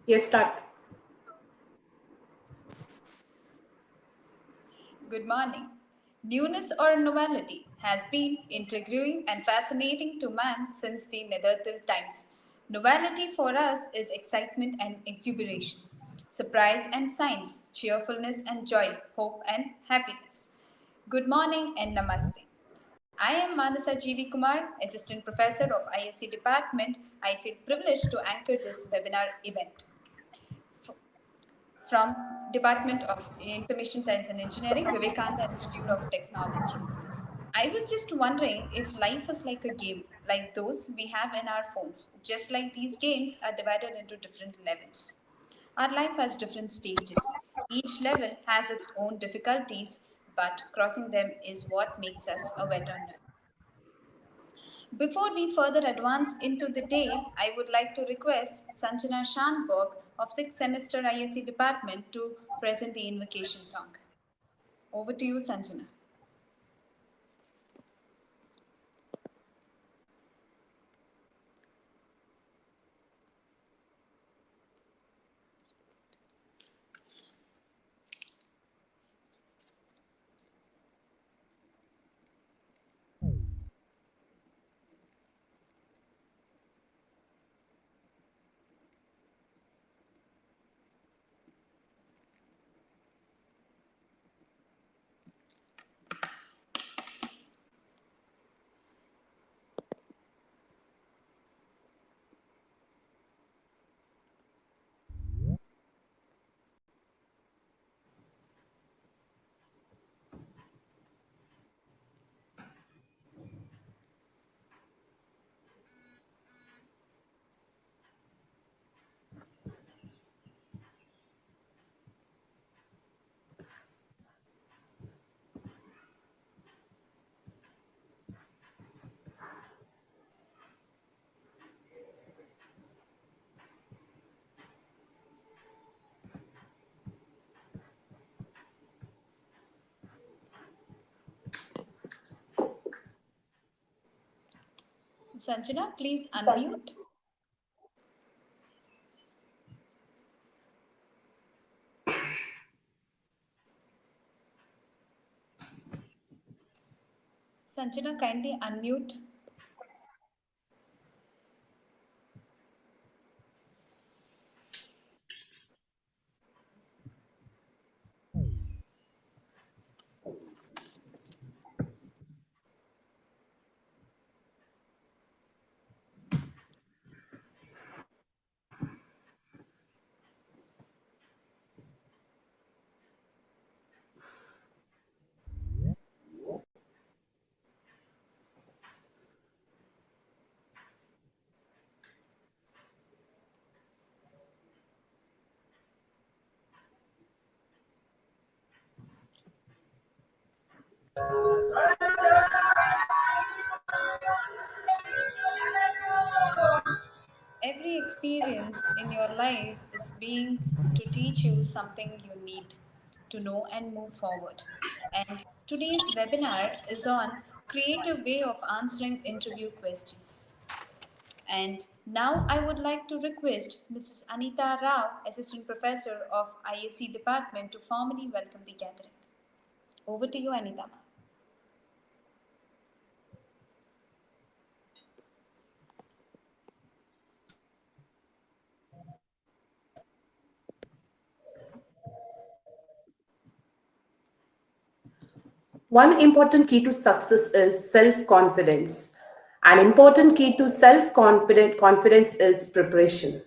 Yes, start. Good morning. Newness or novelty has been intriguing and fascinating to man since the Neanderthal times. Novelty for us is excitement and exuberation, surprise and science, cheerfulness and joy, hope and happiness. Good morning and namaste. I am Manasa G.V. Kumar, Assistant Professor of ISC Department. I feel privileged to anchor this webinar event from Department of Information Science and Engineering, Vivekananda Institute of Technology. I was just wondering if life is like a game, like those we have in our phones. Just like these games are divided into different levels. Our life has different stages. Each level has its own difficulties, but crossing them is what makes us a veteran. Before we further advance into the day, I would like to request Sanjana Shanberg of 6th semester ISC department to present the invocation song. Over to you, Sanjana. Sanjana, please unmute. Sanjana, kindly unmute. Every experience in your life is being to teach you something you need to know and move forward. And today's webinar is on creative way of answering interview questions. And now I would like to request Mrs. Anita Rao, Assistant Professor of ISC Department, to formally welcome the gathering. Over to you, Anita. One important key to success is self-confidence. An important key to self-confidence is preparation.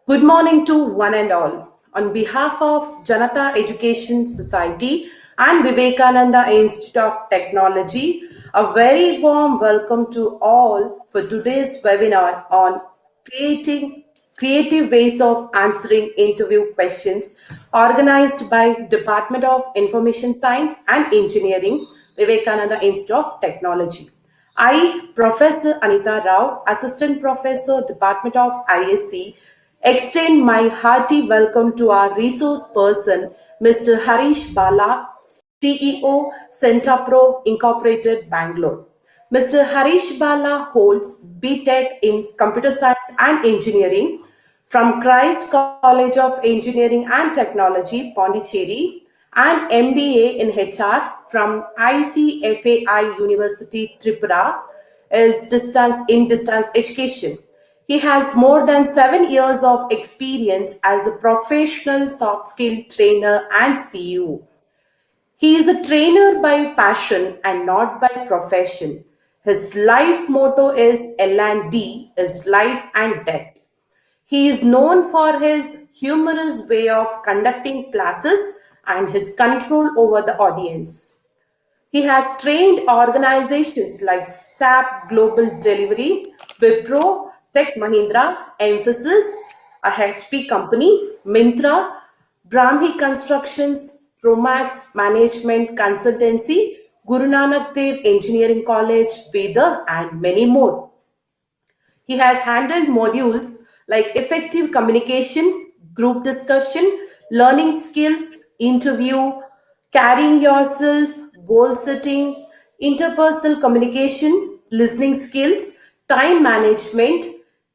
Good morning to one and all. On behalf of Janata Education Society and Vivekananda Institute of Technology, a very warm welcome to all for today's webinar on creating creative ways of answering interview questions, organized by Department of Information Science and Engineering, Vivekananda Institute of Technology. I, Professor Anita Rao, Assistant Professor, Department of ISC, extend my hearty welcome to our resource person, Mr. Harish Bala, CEO, Centapro Incorporated, Bangalore. Mr. Harish Bala holds BTech in Computer Science and Engineering from Christ College of Engineering and Technology, Pondicherry, and MBA in HR from ICFAI University, Tripura, is distance education. He has more than 7 years of experience as a professional soft skill trainer and CEO. He is a trainer by passion and not by profession. His life motto is L&D, is life and death. He is known for his humorous way of conducting classes and his control over the audience. He has trained organizations like SAP Global Delivery, Wipro, Tech Mahindra, Emphasis, a HP company, Mintra, Brahmi Constructions, Promax Management Consultancy, Guru Nanak Dev Engineering College, Bidar, and many more. He has handled modules like effective communication, group discussion, learning skills, interview, carrying yourself, goal setting, interpersonal communication, listening skills, time management,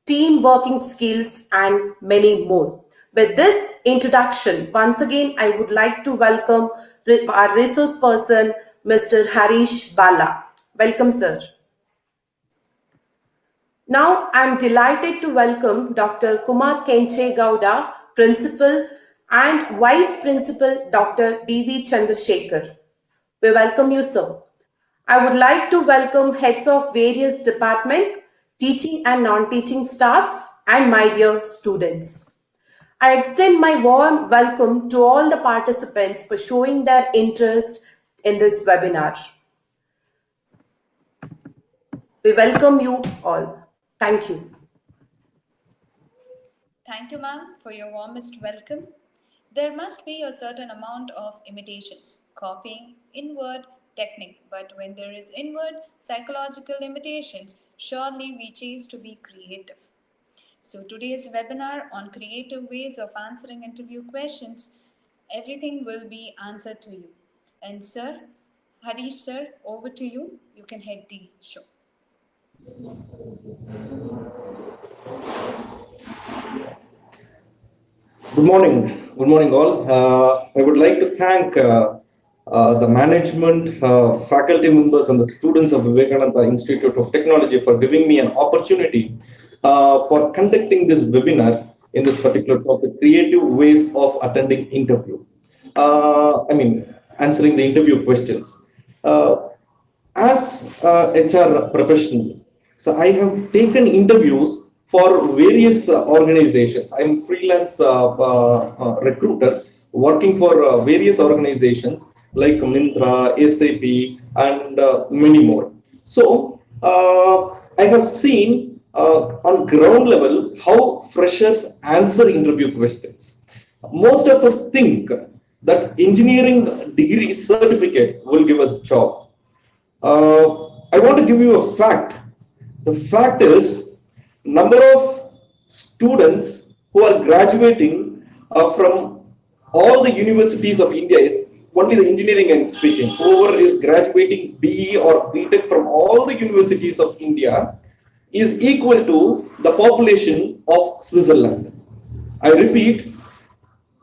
team working skills, and many more. With this introduction, once again, I would like to welcome our resource person, Mr. Harish Bala. Welcome, sir. Now, I'm delighted to welcome Dr. Kumar Kenche Gowda, Principal, and Vice Principal Dr. D.V. Chandrasekhar. We welcome you, sir. I would like to welcome heads of various departments, teaching and non-teaching staffs, and my dear students. I extend my warm welcome to all the participants for showing their interest in this webinar. We welcome you all. Thank you. Thank you, ma'am, for your warmest welcome. There must be a certain amount of imitations, copying, inward technique, but when there is inward psychological imitations, surely we choose to be creative. So today's webinar on creative ways of answering interview questions, everything will be answered to you. And sir, Harish sir, over to you. You can head the show. Good morning, all. I would like to thank the management, faculty members, and the students of Vivekananda Institute of Technology for giving me an opportunity for conducting this webinar in this particular topic: creative ways of attending interview. Answering the interview questions. As a HR professional, so I have taken interviews for various organizations. I'm freelance recruiter working for various organizations like Mintra, SAP, and many more. So I have seen on ground level how freshers answer interview questions. Most of us think that engineering degree certificate will give us a job. I want to give you a fact. The fact is, number of students who are graduating from all the universities of India is only the engineering I'm speaking. Whoever is graduating BE or BTech from all the universities of India is equal to the population of Switzerland. I repeat,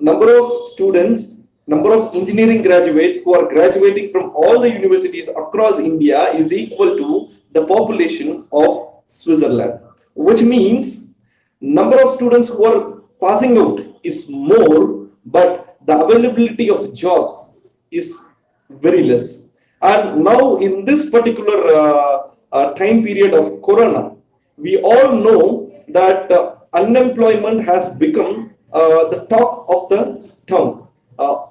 number of students, number of engineering graduates who are graduating from all the universities across India is equal to the population of Switzerland, which means number of students who are passing out is more, but the availability of jobs is very less. And now in this particular time period of Corona, we all know that unemployment has become the talk of the town.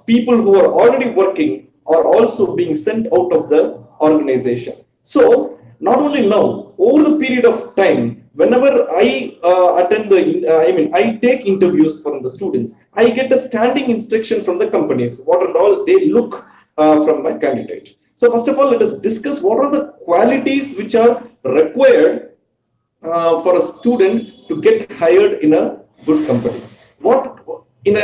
People who are already working are also being sent out of the organization. So not only now, over the period of time, whenever I I take interviews from the students, I get a standing instruction from the companies, what and all they look from my candidate. So first of all, let us discuss what are the qualities which are required for a student to get hired in a good company. What in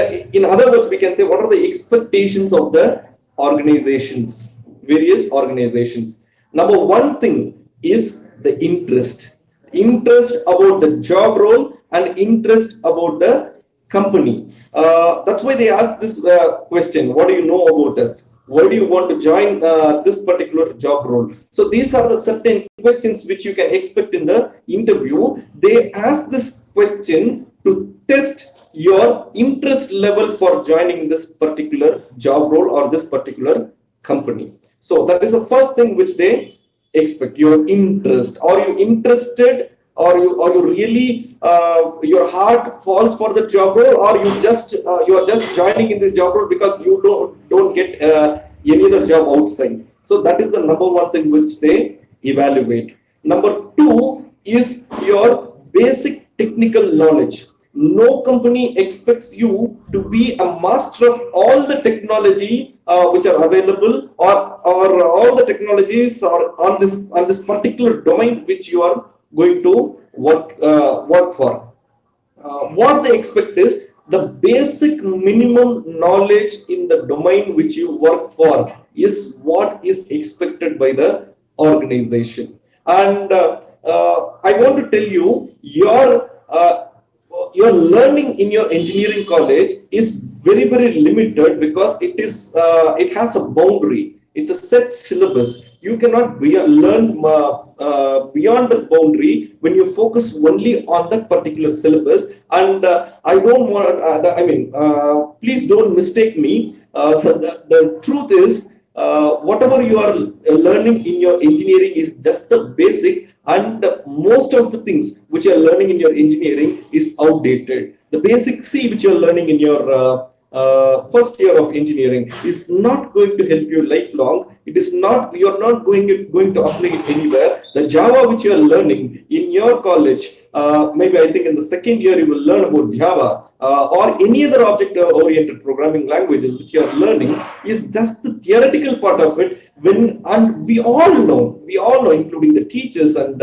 other words, we can say what are the expectations of the organizations, various organizations. Number one thing is the interest about the job role and interest about the company. That's why they ask this question: what do you know about us? Why do you want to join this particular job role? So these are the certain questions which you can expect in the interview. They ask this question to test your interest level for joining this particular job role or this particular company. So that is the first thing which they expect: your interest. Are you interested? Or you really your heart falls for the job role, or you are just joining in this job role because you don't get any other job outside? So that is the number one thing which they evaluate. Number two is your basic technical knowledge. No company expects you to be a master of all the technology which are available, or all the technologies are on this particular domain which you are going to work for. What they expect is the basic minimum knowledge in the domain which you work for is what is expected by the organization. And I want to tell you, your learning in your engineering college is very limited, because it has a boundary. It's a set syllabus. You cannot learn beyond the boundary when you focus only on that particular syllabus. And I don't want, please don't mistake me. The truth is, whatever you are learning in your engineering is just the basic, and most of the things which you are learning in your engineering is outdated. The basic C which you are learning in your first year of engineering is not going to help you lifelong. It is not, you are not going to apply it anywhere. The Java which you are learning in your college, maybe I think in the second year you will learn about Java, or any other object oriented programming languages which you are learning, is just the theoretical part of it. And we all know, including the teachers and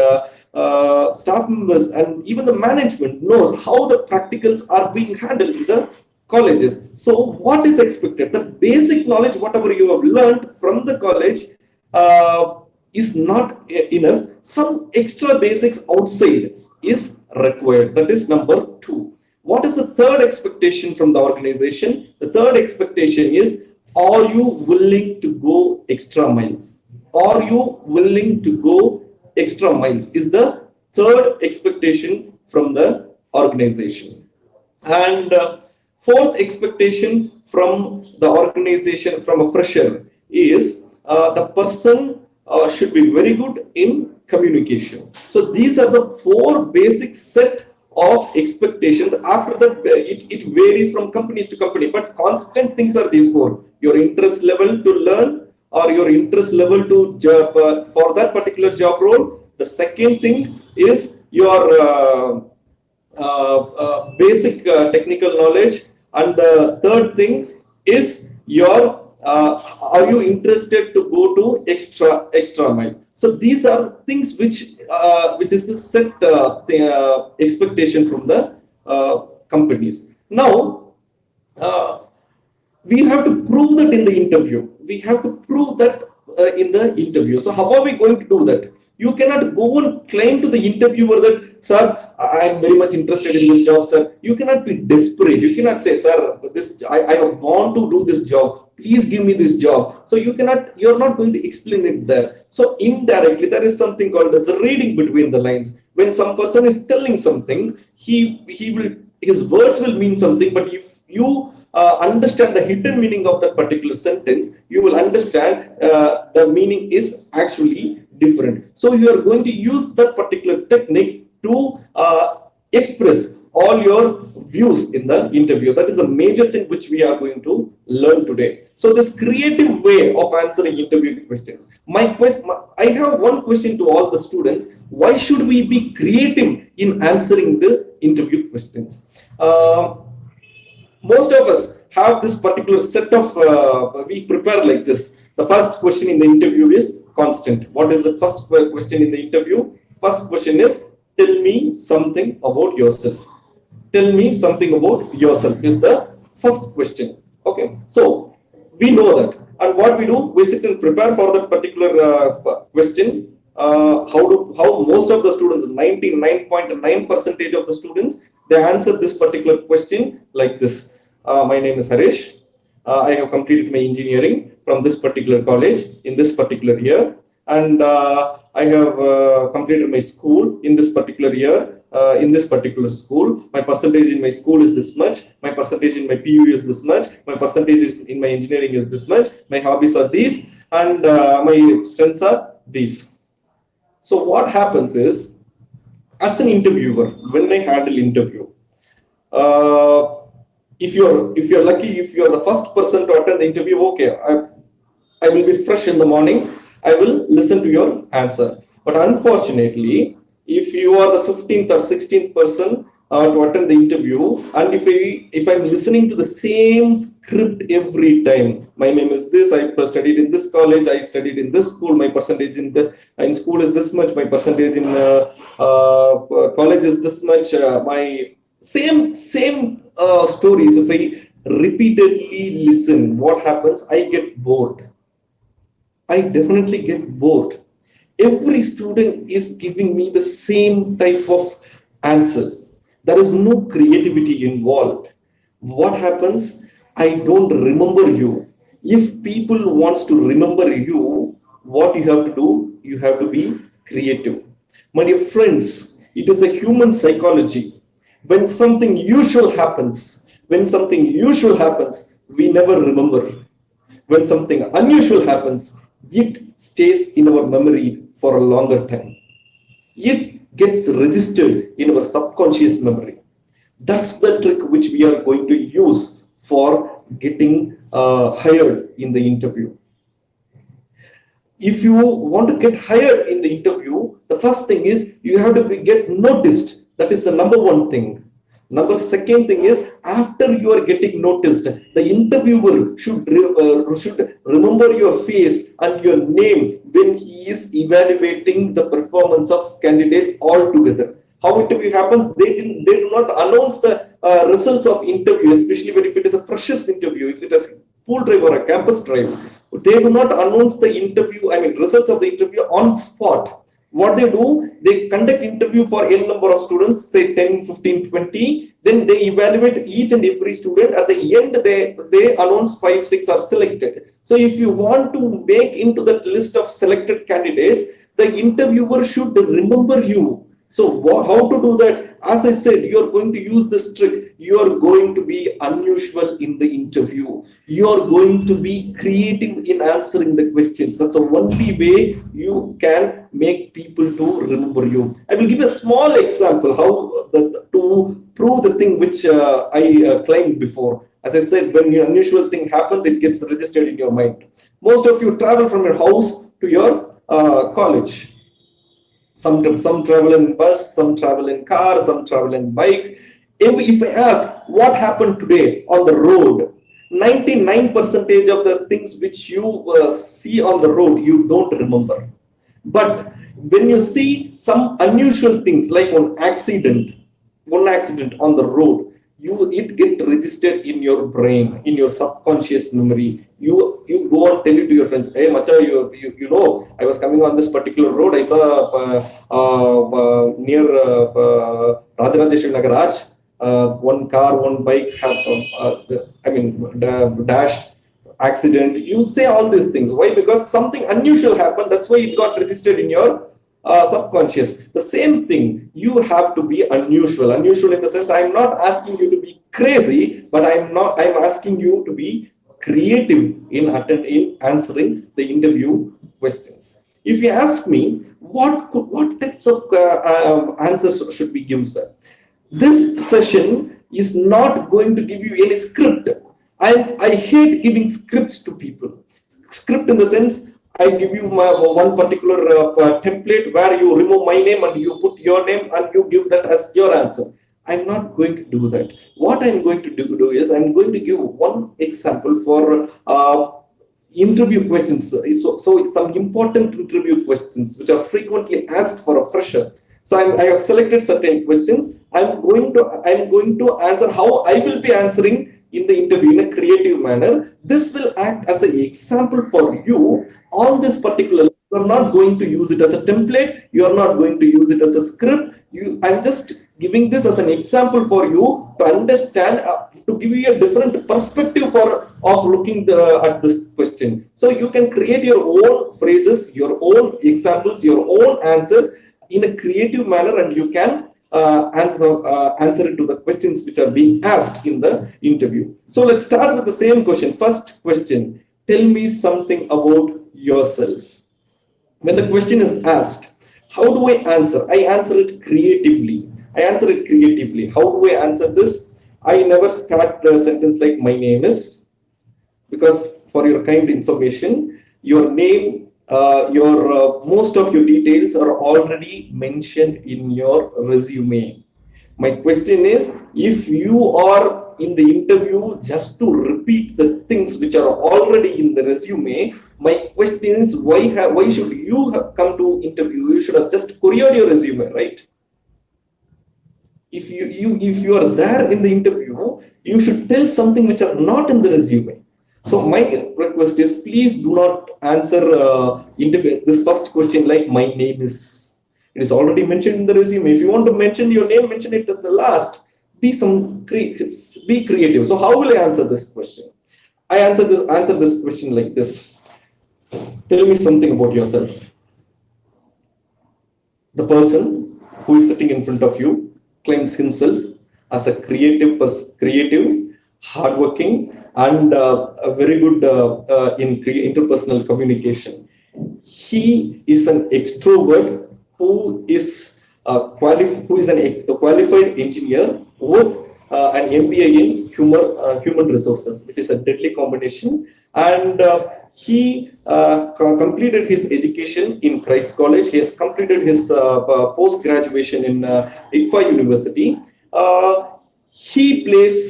staff members and even the management knows how the practicals are being handled in the colleges. So what is expected? The basic knowledge, whatever you have learned from the college, is not enough. Some extra basics outside is required. That is number two. What is the third expectation from the organization? The third expectation is, are you willing to go extra miles? Are you willing to go extra miles is the third expectation from the organization. And fourth expectation from the organization, from a fresher, is the person should be very good in communication. So these are the four basic set of expectations. After that, it varies from companies to company, but constant things are these four: your interest level to learn, or your interest level to job for that particular job role. The second thing is your basic technical knowledge, and the third thing is your are you interested to go to extra mile. So these are things which is the set expectation from the companies. Now we have to prove that in the interview. We have to prove that in the interview. So how are we going to do that? You cannot go and claim to the interviewer that, sir, I am very much interested in this job, sir. You cannot be desperate. You cannot say, sir, I have want to do this job. Please give me this job. So you're not going to explain it there. So indirectly, there is something called as a reading between the lines. When some person is telling something, his words will mean something, but if you understand the hidden meaning of that particular sentence, you will understand the meaning is actually different. So you are going to use that particular technique to express all your views in the interview. That is a major thing which we are going to learn today. So this creative way of answering interview questions. I have one question to all the students: why should we be creative in answering the interview questions? Most of us have this particular set of, we prepare like this. The first question in the interview is constant. What is the first question in the interview? First question is, tell me something about yourself. Tell me something about yourself is the first question. Okay, so we know that. And what we do, we sit and prepare for that particular question. How most of the students, 99.9% of the students They answer this particular question like this. My name is Harish. I have completed my engineering from this particular college in this particular year, and I have completed my school in this particular year. In this particular school, my percentage in my school is this much. My percentage in my PU is this much. My percentage in my engineering is this much. My hobbies are these, and my strengths are these. So what happens is, as an interviewer, when I handle interview, uh, if you're lucky, if you're the first person to attend the interview, okay, I will be fresh in the morning. I will listen to your answer. But unfortunately, if you are the 15th or 16th person to attend the interview, and if I'm listening to the same script every time, my name is this, I studied in this college, I studied in this school, my percentage in school is this much, my percentage in college is this much, my same stories. If I repeatedly listen, what happens? I get bored. I definitely get bored. Every student is giving me the same type of answers. There is no creativity involved. What happens? I don't remember you. If people wants to remember you, what you have to do? You have to be creative. My dear friends, it is the human psychology. When something usual happens, we never remember. When something unusual happens, it stays in our memory for a longer time. It gets registered in our subconscious memory. That's the trick which we are going to use for getting hired in the interview. If you want to get hired in the interview, the first thing is you have to get noticed. That is the number one thing. Number second thing is, after you are getting noticed, the interviewer should remember your face and your name when he is evaluating the performance of candidates altogether. How interview happens? They do not announce the results of interview, especially if it is a freshers interview, if it is pool drive or a campus drive. They do not announce the results of the interview on spot. What they do, they conduct interview for n number of students, say 10, 15, 20. Then they evaluate each and every student. At the end, they announce 5, 6 are selected. So if you want to make into that list of selected candidates, the interviewer should remember you. So how to do that? As I said, you are going to use this trick. You are going to be unusual in the interview. You are going to be creative in answering the questions. That's the only way you can make people to remember you. I will give a small example to prove the thing which I claimed before. As I said, when an unusual thing happens, it gets registered in your mind. Most of you travel from your house to your college. Some travel in bus, some travel in car, some travel in bike. If I ask what happened today on the road, 99% of the things which you see on the road, you don't remember. But when you see some unusual things like one accident on the road, it get registered in your brain, in your subconscious memory. You go and tell it to your friends. Hey, macha, you know, I was coming on this particular road. I saw near Rajarajeshwari Nagar one car, one bike have dashed, accident. You say all these things. Why? Because something unusual happened. That's why it got registered in your subconscious. The same thing, you have to be unusual. Unusual in the sense, I'm not asking you to be crazy, but I'm asking you to be creative in answering the interview questions. If you ask me, what types of answers should we give, sir? This session is not going to give you any script. I hate giving scripts to people. Script in the sense, I give you one particular template where you remove my name and you put your name and you give that as your answer. I'm not going to do that. What I'm going to do is I'm going to give one example for interview questions. So some important interview questions which are frequently asked for a fresher. So I have selected certain questions. I'm going to answer how I will be answering in the interview in a creative manner. This will act as an example for you on this particular. You are not going to use it as a template. You are not going to use it as a script. I'm just giving this as an example for you to understand, to give you a different perspective for of looking at this question. So you can create your own phrases, your own examples, your own answers in a creative manner, and you can answer it to the questions which are being asked in the interview. So let's start with the same question. First question: tell me something about yourself. When the question is asked, how do I answer? I answer it creatively. How do I answer this? I never start the sentence like my name is, because for your kind information, your name, your most of your details are already mentioned in your resume. My question is, if you are in the interview just to repeat the things which are already in the resume, my question is, why should you have come to interview? You should have just couriered your resume, right? If you are there in the interview, you should tell something which are not in the resume. So my request is, please do not answer this first question like my name is. It is already mentioned in the resume. If you want to mention your name, mention it at the last. Be creative. So how will I answer this question? I answer this question like this. Tell me something about yourself. The person who is sitting in front of you claims himself as a creative, hardworking, and very good in interpersonal communication. He is an extrovert who is a qualified engineer with an MBA in human resources, which is a deadly combination. And he completed his education in Christ College. He has completed his post graduation in ICFA University. He plays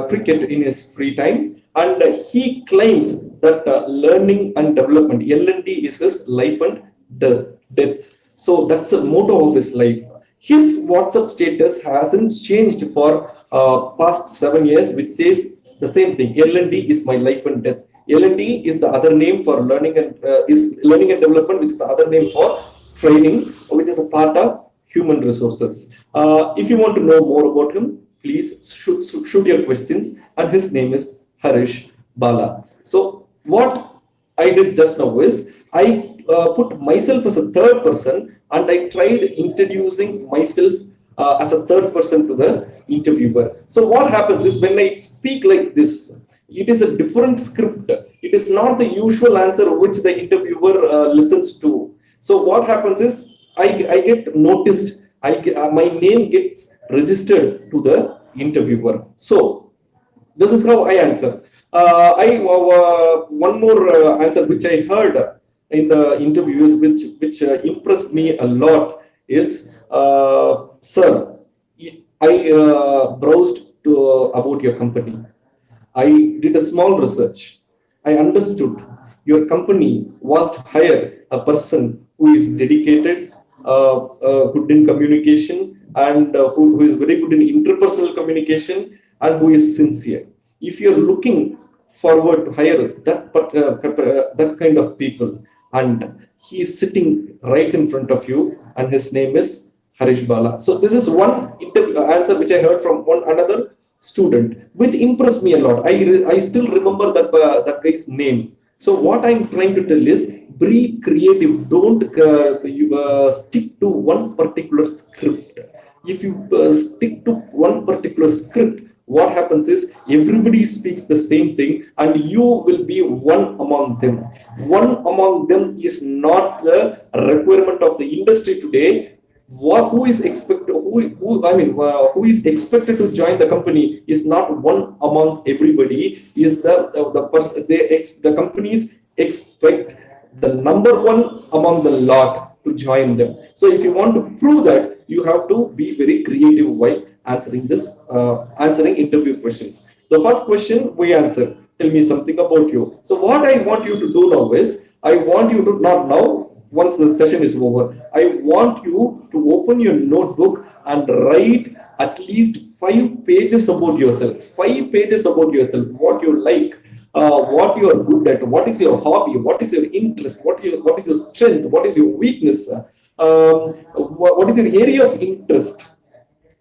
cricket in his free time, and he claims that learning and development, L&D, is his life and death. So that's the motto of his life. His WhatsApp status hasn't changed for past 7 years, which says the same thing. L&D is my life and death. L&D is the other name for learning and development, which is the other name for training, which is a part of human resources. If you want to know more about him, please shoot your questions. And his name is Harish Bala. So what I did just now is I put myself as a third person, and I tried introducing myself as a third person to the interviewer. So what happens is, when I speak like this, it is a different script. It is not the usual answer which the interviewer listens to. So what happens is, I get noticed. My name gets registered to the interviewer. So this is how I answer. One more answer which I heard in the interviews, which impressed me a lot, is, sir, I browsed about your company. I did a small research. I understood your company wants to hire a person who is dedicated, good in communication, and who is very good in interpersonal communication, and who is sincere. If you're looking forward to hire that kind of people, and he is sitting right in front of you, and his name is Harish Bala. So this is one answer which I heard from another student, which impressed me a lot. I still remember that guy's name. So what I'm trying to tell is, be creative. Don't stick to one particular script. If you stick to one particular script, what happens is, everybody speaks the same thing, and you will be one among them. One among them is not the requirement of the industry today. Who is expected to join the company is not one among everybody. Is the companies expect the number one among the lot to join them. So if you want to prove that, you have to be very creative while answering interview questions. The first question we answer: tell me something about you. So what I want you to do now is, I want you to, not now, once the session is over, I want you to open your notebook and write at least 5 pages about yourself. 5 pages about yourself. What you like, what you are good at, what is your hobby, what is your interest, what is your strength, what is your weakness, what is your area of interest.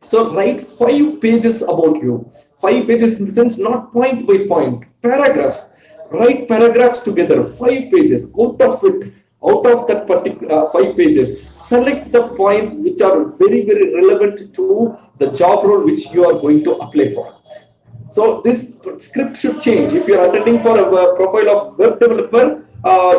So write 5 pages about you. 5 pages in the sense not point by point, paragraphs. Write paragraphs together, 5 pages. Out of that particular 5 pages, select the points which are very, very relevant to the job role which you are going to apply for. So this script should change. If you are attending for a profile of web developer,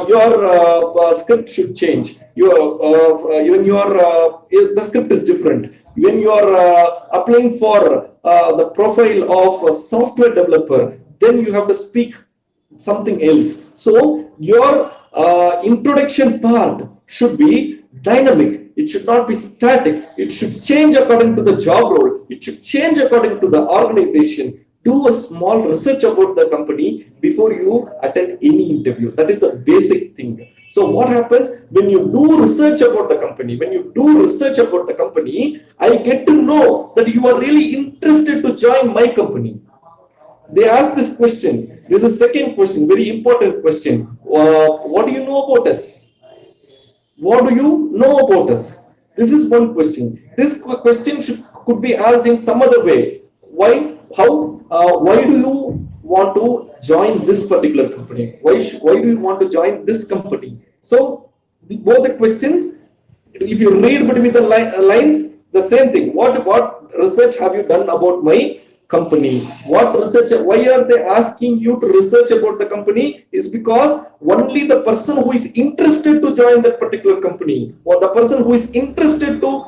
your script should change. Even your the script is different. When you are applying for the profile of a software developer, then you have to speak something else. So your introduction part should be dynamic. It should not be static. It should change according to the job role. It should change according to the organization. Do a small research about the company before you attend any interview. That is a basic thing. So what happens when you do research about the company? When you do research about the company, I get to know that you are really interested to join my company. They ask this question. This is a second question, very important question. What do you know about us? What do you know about us? This is one question. This question could be asked in some other way. Why? How? Why do you want to join this particular company? Why do you want to join this company? So both the questions, if you read between the lines, the same thing. What research have you done about my company? What research? Why are they asking you to research about the company? Is because only the person who is interested to join that particular company, or the person who is interested to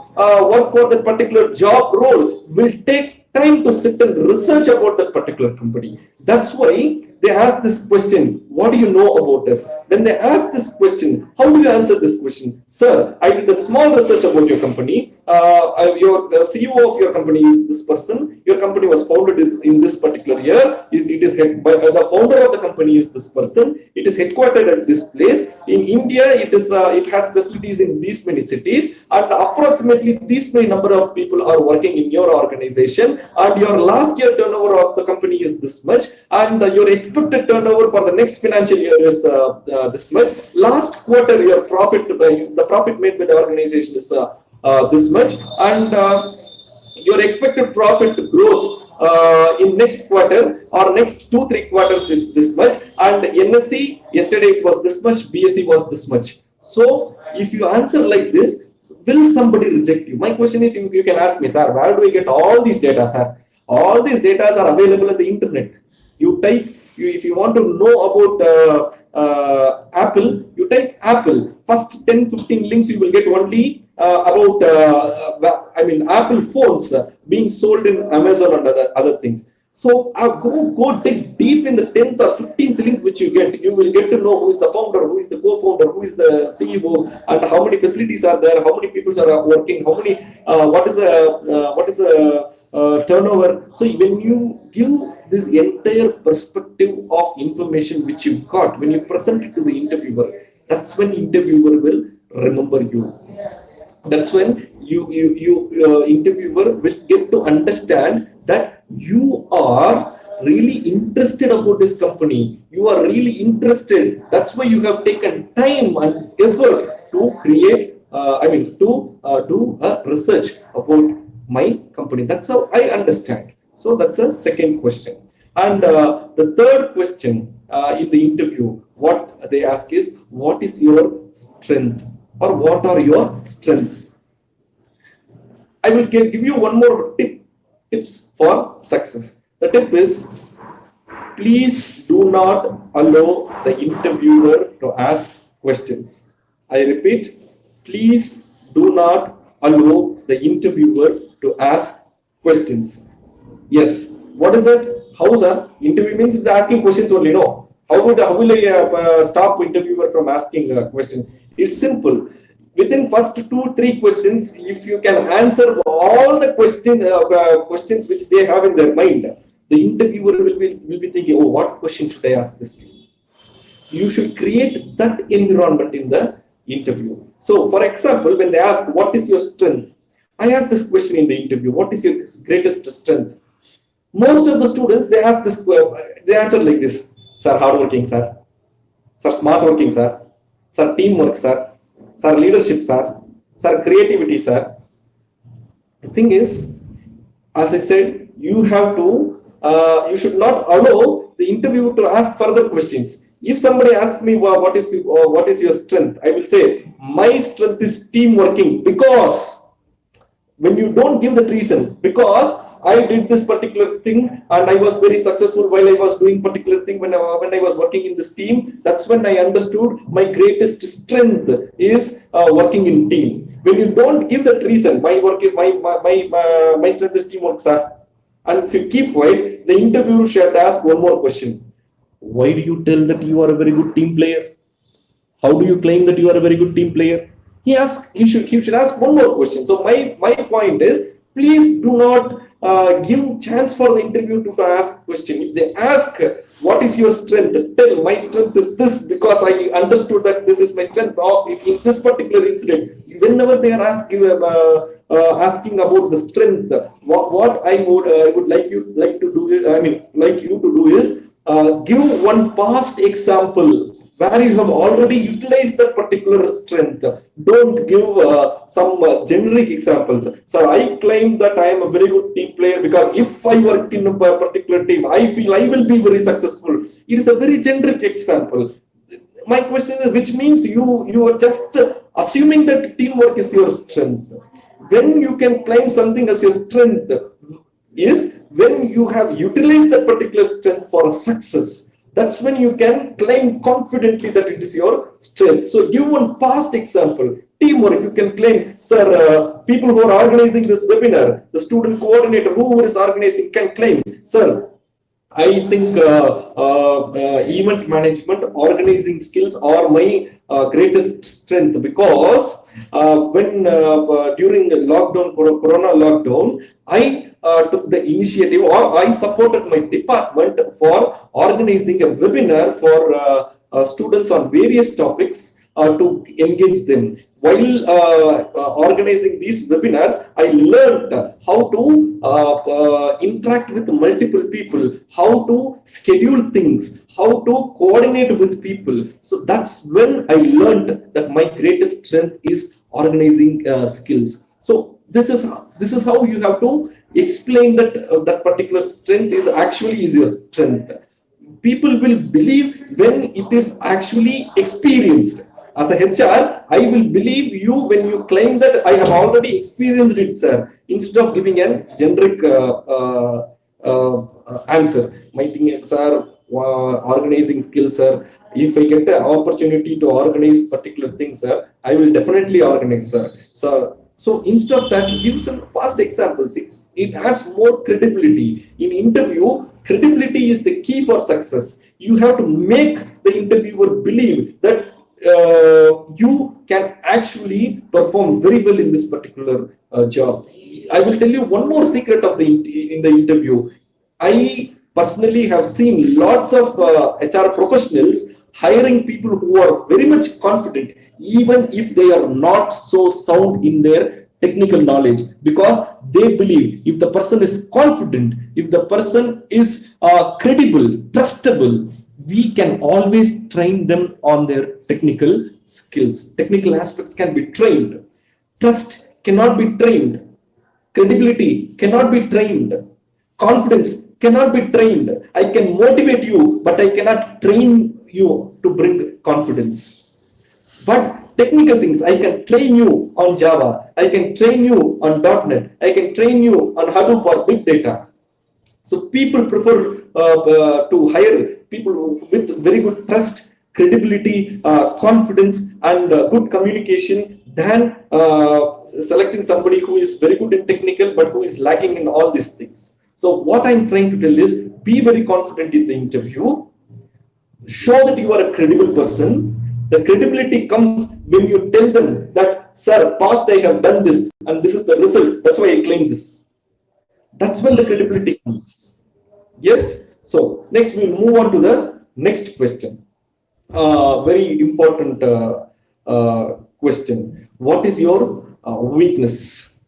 work for that particular job role, will take time to sit and research about that particular company. That's why they ask this question. What do you know about us? When they ask this question, how do you answer this question? Sir, I did a small research about your company. Your CEO of your company is this person. Your company was founded in this particular year. The founder of the company is this person. It is headquartered at this place. In India, it has facilities in these many cities, and approximately these many number of people are working in your organization. And your last year turnover of the company is this much, and your expected turnover for the next financial year is this much. Last quarter, your profit, the profit made by the organization is this much, and your expected profit growth in next quarter or next 2-3 quarters is this much, and NSE yesterday it was this much, BSE was this much. So if you answer like this, will somebody reject you? My question is, you can ask me, sir, where do I get all these data, sir? All these data are available on the internet. You type, if you want to know about Apple, you type Apple. First 10-15 links you will get only about Apple phones being sold in Amazon and other things. So go dig deep in the 10th or 15th link which you get. You will get to know who is the founder, who is the co-founder, who is the CEO, and how many facilities are there, how many people are working, how many, what is the turnover. So when you give this entire perspective of information which you got, when you present it to the interviewer, that's when interviewer will remember you. That's when interviewer will get to understand that you are really interested about this company. You are really interested. That's why you have taken time and effort to create, do a research about my company. That's how I understand. So that's a second question. And the third question in the interview, what they ask is, what is your strength, or what are your strengths? I will give you one more tips for success. The tip is, please do not allow the interviewer to ask questions. I repeat, please do not allow the interviewer to ask questions. Yes, what is that? How, sir? Interview means it's asking questions only, no? How will I stop interviewer from asking a question? It's simple. Within first 2-3 questions, if you can answer all the questions which they have in their mind, the interviewer will be thinking, oh, what question should I ask this to? You should create that environment in the interview. So, for example, when they ask, what is your strength? I ask this question in the interview, what is your greatest strength? Most of the students, they ask this, they answer like this: sir, hardworking, sir. Sir, smart working, sir. Sir, teamwork, sir. Sir, leadership, sir. Sir, creativity, sir. The thing is, As I said, you should not allow the interview to ask further questions. If somebody asks me, what is your strength, I will say my strength is team working, because when you don't give that reason, because I did this particular thing and I was very successful while I was doing particular thing when I was working in this team. That's when I understood my greatest strength is working in team. When you don't give that reason, my strength is teamwork, sir. And if you keep quiet, the interviewer should ask one more question. Why do you tell that you are a very good team player? How do you claim that you are a very good team player? He should ask one more question. So my point is, please do not give chance for the interview to ask question. If they ask what is your strength, tell my strength is this because I understood that this is my strength. Or in this particular incident, whenever they are asking about the strength, what I would like you to do is give one past example where you have already utilized that particular strength. Don't give some generic examples. So I claim that I am a very good team player because if I work in a particular team, I feel I will be very successful. It is a very generic example. My question is, which means you are just assuming that teamwork is your strength. When you can claim something as your strength is when you have utilized that particular strength for success. That's when you can claim confidently that it is your strength. So give one past example. Teamwork, you can claim, sir, people who are organizing this webinar, the student coordinator who is organizing can claim, sir, I think event management, organizing skills are my greatest strength because when during the lockdown, Corona lockdown, I took the initiative or I supported my department for organizing a webinar for students on various topics to engage them. While organizing these webinars, I learned how to interact with multiple people, how to schedule things, how to coordinate with people. So that's when I learned that my greatest strength is organizing skills. So this is how you have to explain that that particular strength is your strength. People will believe when it is actually experienced. As a HR, I will believe you when you claim that I have already experienced it, sir, instead of giving a generic answer. My thing, sir, organizing skills, sir. If I get an opportunity to organize particular things, sir, I will definitely organize, sir. So instead of that, give some past examples. It adds more credibility. In interview, credibility is the key for success. You have to make the interviewer believe that you can actually perform very well in this particular job. I will tell you one more secret of in the interview. I personally have seen lots of HR professionals hiring people who are very much confident, even if they are not so sound in their technical knowledge, because they believe if the person is confident, if the person is credible, trustable, we can always train them on their technical skills. Technical aspects can be trained. Trust cannot be trained. Credibility cannot be trained. Confidence cannot be trained. I can motivate you, but I cannot train you to bring confidence. But technical things, I can train you on Java. I can train you on .NET. I can train you on Hadoop or big data. So people prefer to hire people with very good trust, credibility, confidence, and good communication than selecting somebody who is very good in technical but who is lacking in all these things. So what I'm trying to tell is, be very confident in the interview. Show that you are a credible person. The credibility comes when you tell them that, sir, past I have done this and this is the result. That's why I claim this. That's when the credibility comes. Yes. So next we'll move on to the next question. Very important question. What is your weakness?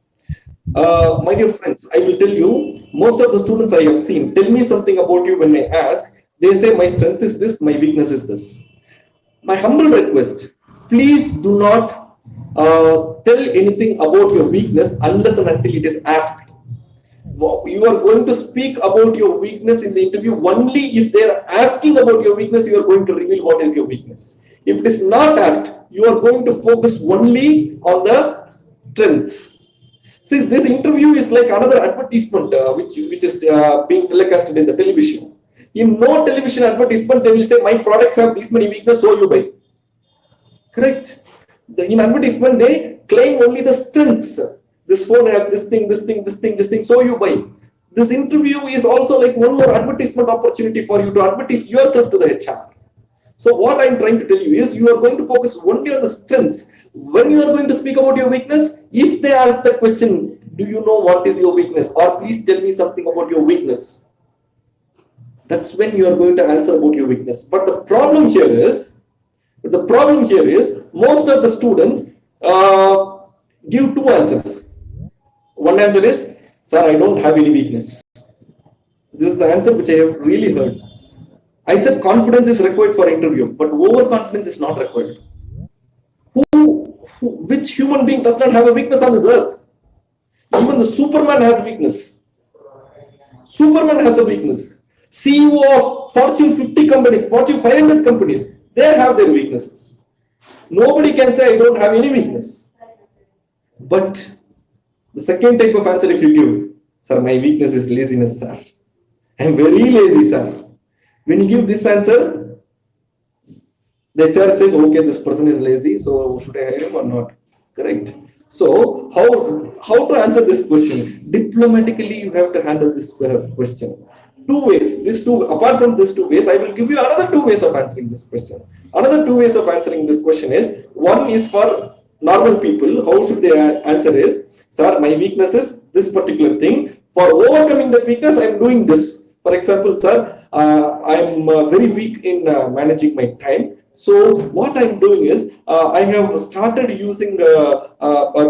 My dear friends, I will tell you, most of the students I have seen, tell me something about you. When I ask, they say my strength is this, my weakness is this. My humble request, please do not tell anything about your weakness unless and until it is asked. You are going to speak about your weakness in the interview only if they are asking about your weakness. You are going to reveal what is your weakness. If it is not asked, you are going to focus only on the strengths. Since this interview is like another advertisement which is being telecasted in the television. In no television advertisement, they will say, my products have these many weaknesses, so you buy. Correct? In advertisement, they claim only the strengths. This phone has this thing, this thing, this thing, this thing, so you buy. This interview is also like one more advertisement opportunity for you to advertise yourself to the HR. So what I'm trying to tell you is you are going to focus only on the strengths. When you are going to speak about your weakness, if they ask the question, do you know what is your weakness? Or please tell me something about your weakness. That's when you are going to answer about your weakness. But the problem here is most of the students give two answers. One answer is, sir, I don't have any weakness. This is the answer which I have really heard. I said confidence is required for interview, but overconfidence is not required. Which human being does not have a weakness on this earth? Even the Superman has weakness. Superman has a weakness. CEO of Fortune 50 companies, Fortune 500 companies, they have their weaknesses. Nobody can say I don't have any weakness. But the second type of answer if you give, sir, my weakness is laziness, sir. I am very lazy, sir. When you give this answer, the HR says, okay, this person is lazy, so should I hire him or not? Correct. So how to answer this question? Diplomatically, you have to handle this question. Two ways. Apart from these two ways, I will give you another two ways of answering this question. Another two ways of answering this question is, one is for normal people. How should they answer is, sir, my weakness is this particular thing. For overcoming that weakness, I am doing this. For example, sir, I am very weak in managing my time. So what I'm doing is I have started using a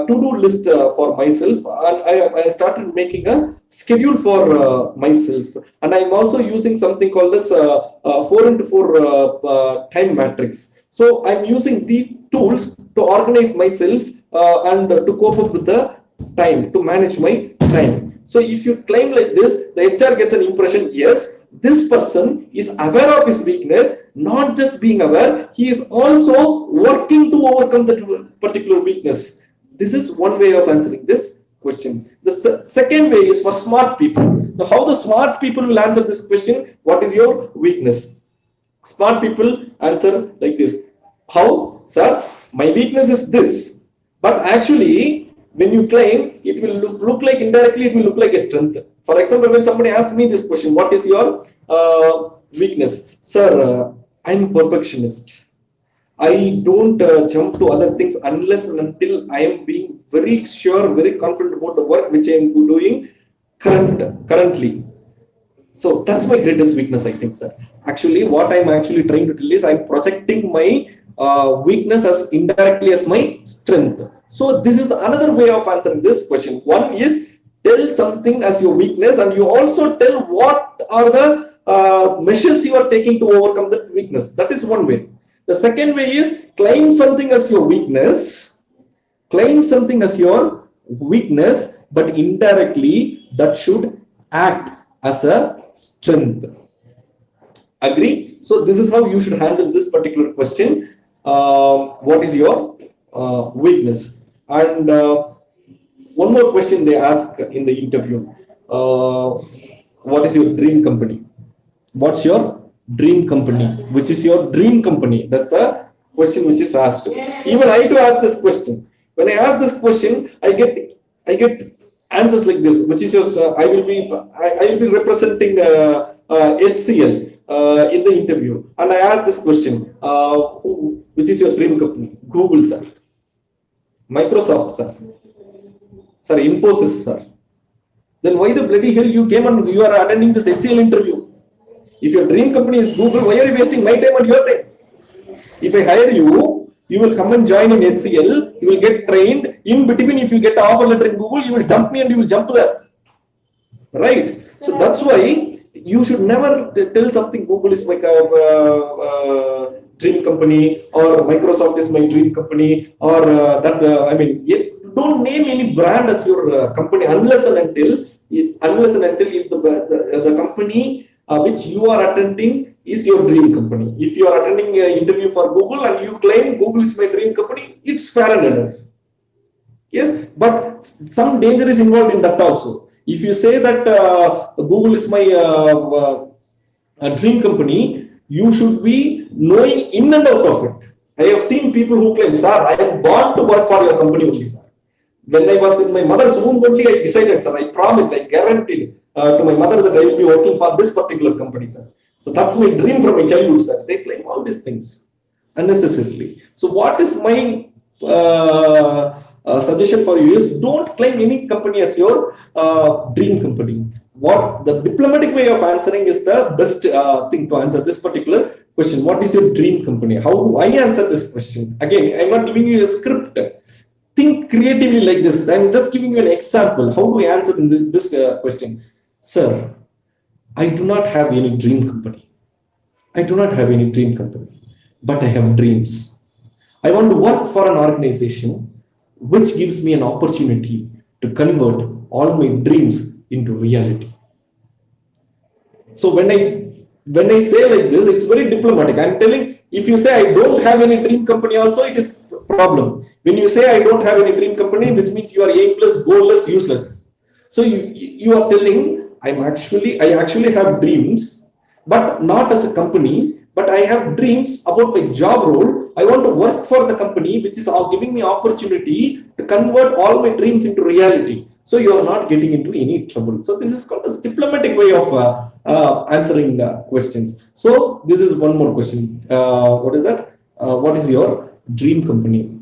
to-do list for myself, and I started making a schedule for myself, and I'm also using something called as 4x4 time matrix. So I'm using these tools to organize myself and to cope up with the time, to manage my time. So if you claim like this, the HR gets an impression, yes, this person is aware of his weakness, not just being aware, he is also working to overcome that particular weakness. This is one way of answering this question. The second way is for smart people. Now, how the smart people will answer this question, what is your weakness? Smart people answer like this. How? Sir, my weakness is this, but actually, when you claim, it will look like indirectly, it will look like a strength. For example, when somebody asks me this question, what is your weakness? Sir, I'm a perfectionist. I don't jump to other things unless and until I am being very sure, very confident about the work which I am doing currently. So that's my greatest weakness, I think, sir. Actually, what I'm actually trying to tell is I'm projecting my weakness as indirectly as my strength. So this is another way of answering this question. One is tell something as your weakness, and you also tell what are the measures you are taking to overcome that weakness. That is one way. The second way is claim something as your weakness. Claim something as your weakness, but indirectly that should act as a strength. Agree? So this is how you should handle this particular question. What is your weakness? And one more question they ask in the interview. What is your dream company? What's your dream company? Which is your dream company? That's a question which is asked. Even I to ask this question. When I ask this question, I get answers like this, which is your. I will be representing HCL in the interview, and I ask this question: which is your dream company? Google, sir. Microsoft, sir. Sir, Infosys, sir. Then why the bloody hell you came and you are attending this HCL interview? If your dream company is Google, why are you wasting my time and your time? If I hire you, you will come and join in HCL, you will get trained. In between, if you get an offer letter in Google, you will dump me and you will jump to that. Right? So that's why you should never tell something Google is like a dream company, or Microsoft is my dream company, or don't name any brand as your company unless and until if the company which you are attending is your dream company. If you are attending an interview for Google and you claim Google is my dream company, it's fair enough. Yes, but some danger is involved in that also. If you say that Google is my dream company, you should be knowing in and out of it. I have seen people who claim, sir, I am born to work for your company only, sir. When I was in my mother's womb only, I decided, sir, I promised, I guaranteed to my mother that I will be working for this particular company, sir. So that's my dream from my childhood, sir. They claim all these things unnecessarily. So what is my suggestion for you is don't claim any company as your dream company. What the diplomatic way of answering is the best thing to answer this particular question. What is your dream company? How do I answer this question? Again, I'm not giving you a script. Think creatively like this. I'm just giving you an example. How do I answer this question? Sir, I do not have any dream company. I do not have any dream company, but I have dreams. I want to work for an organization which gives me an opportunity to convert all my dreams into reality. So when I say like this, it's very diplomatic. I'm telling, if you say I don't have any dream company also, it is problem. When you say I don't have any dream company, which means you are aimless, goalless, useless. So you are telling I actually have dreams, but not as a company, but I have dreams about my job role. I want to work for the company which is giving me opportunity to convert all my dreams into reality. So you are not getting into any trouble. So this is called a diplomatic way of answering questions. So this is one more question. What is that? What is your dream company?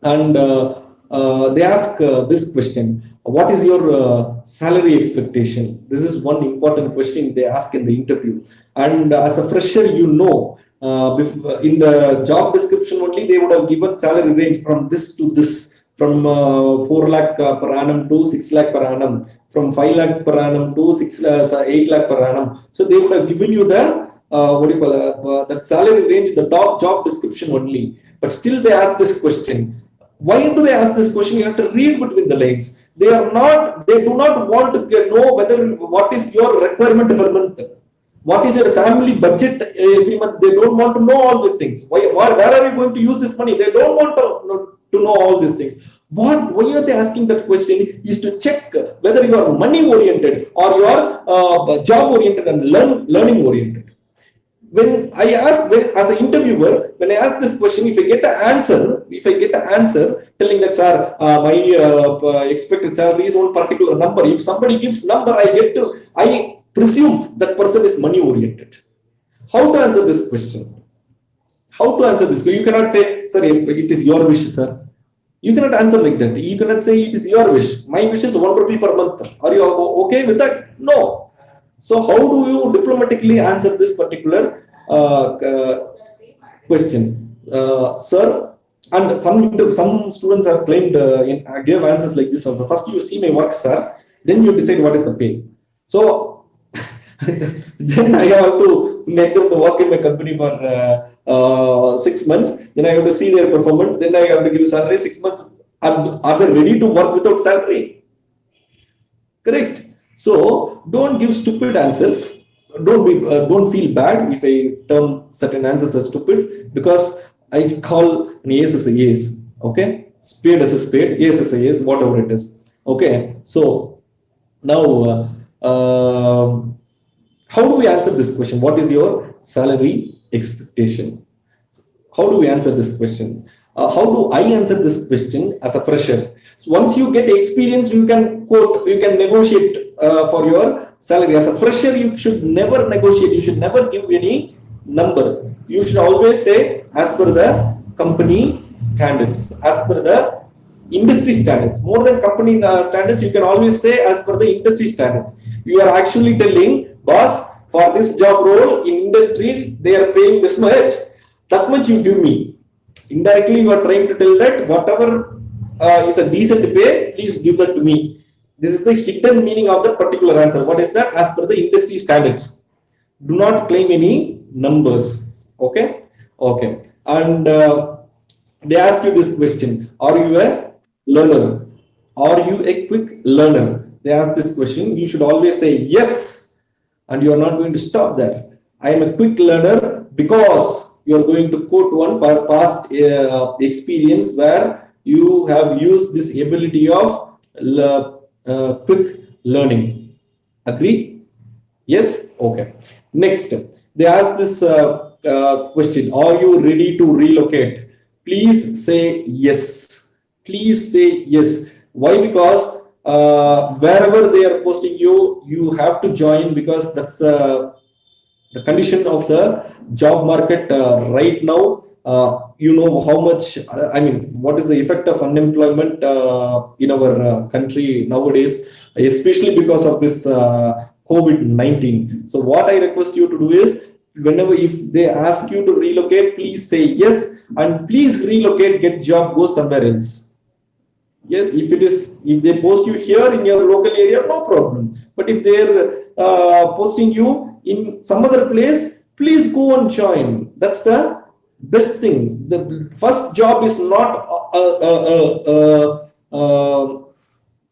And they ask this question. What is your salary expectation? This is one important question they ask in the interview. And as a fresher, you know, in the job description only, they would have given salary range from this to this, from 4 lakh per annum to 6 lakh per annum, from 5 lakh per annum to 8 lakh per annum. So they would have given you the that salary range in the top job description only. But still they ask this question. Why do they ask this question? You have to read between the lines. They do not want to know what is your requirement per month. What is your family budget every month? They don't want to know all these things. Where are you going to use this money? They don't want to know all these things. Why are they asking that question is to check whether you are money oriented or you are job oriented and learning oriented. When I ask, as an interviewer, when I ask this question, if I get an answer telling that, sir, my expected salary is one particular number. If somebody gives number, I presume that person is money oriented. How to answer this question? You cannot say, sir, it is your wish, sir. You cannot answer like that. You cannot say it is your wish. My wish is 1 rupee per month. Are you okay with that? No. So how do you diplomatically answer this particular question, sir? And some students have claimed gave answers like this also. First you see my work, sir, then you decide what is the pay. So then I have to make them to work in my company for 6 months. Then I have to see their performance. Then I have to give salary 6 months. Are they ready to work without salary? Correct. So don't give stupid answers. Don't feel bad if I term certain answers as stupid, because I call an yes as a yes. Okay, spade as a spade, yes as a yes, whatever it is. Okay. So now, how do we answer this question? What is your salary expectation? How do we answer these questions? How do I answer this question as a fresher? So once you get experience, you can negotiate for your salary. As a fresher, you should never negotiate. You should never give any numbers. You should always say as per the company standards, as per the industry standards. More than company standards, you can always say as per the industry standards. You are actually telling, boss, for this job role in industry, they are paying this much. That much you give me. Indirectly, you are trying to tell that whatever is a decent pay, please give that to me. This is the hidden meaning of that particular answer. What is that? As per the industry standards. Do not claim any numbers. Okay. Okay. And they ask you this question: are you a learner? Are you a quick learner? They ask this question. You should always say yes, and you are not going to stop there. I am a quick learner because you are going to quote one past experience where you have used this ability of quick learning. Agree? Yes? Okay. Next, they ask this question. Are you ready to relocate? Please say yes. Please say yes. Why? Because wherever they are posting you, you have to join, because that's the condition of the job market right now. You know how much, I mean, what is the effect of unemployment in our country nowadays, especially because of this COVID-19. So what I request you to do is, whenever if they ask you to relocate, please say yes, and please relocate, get job, go somewhere else. Yes, if it is, if they post you here in your local area, no problem. But if they're posting you in some other place, please go and join. That's the best thing. The first job is not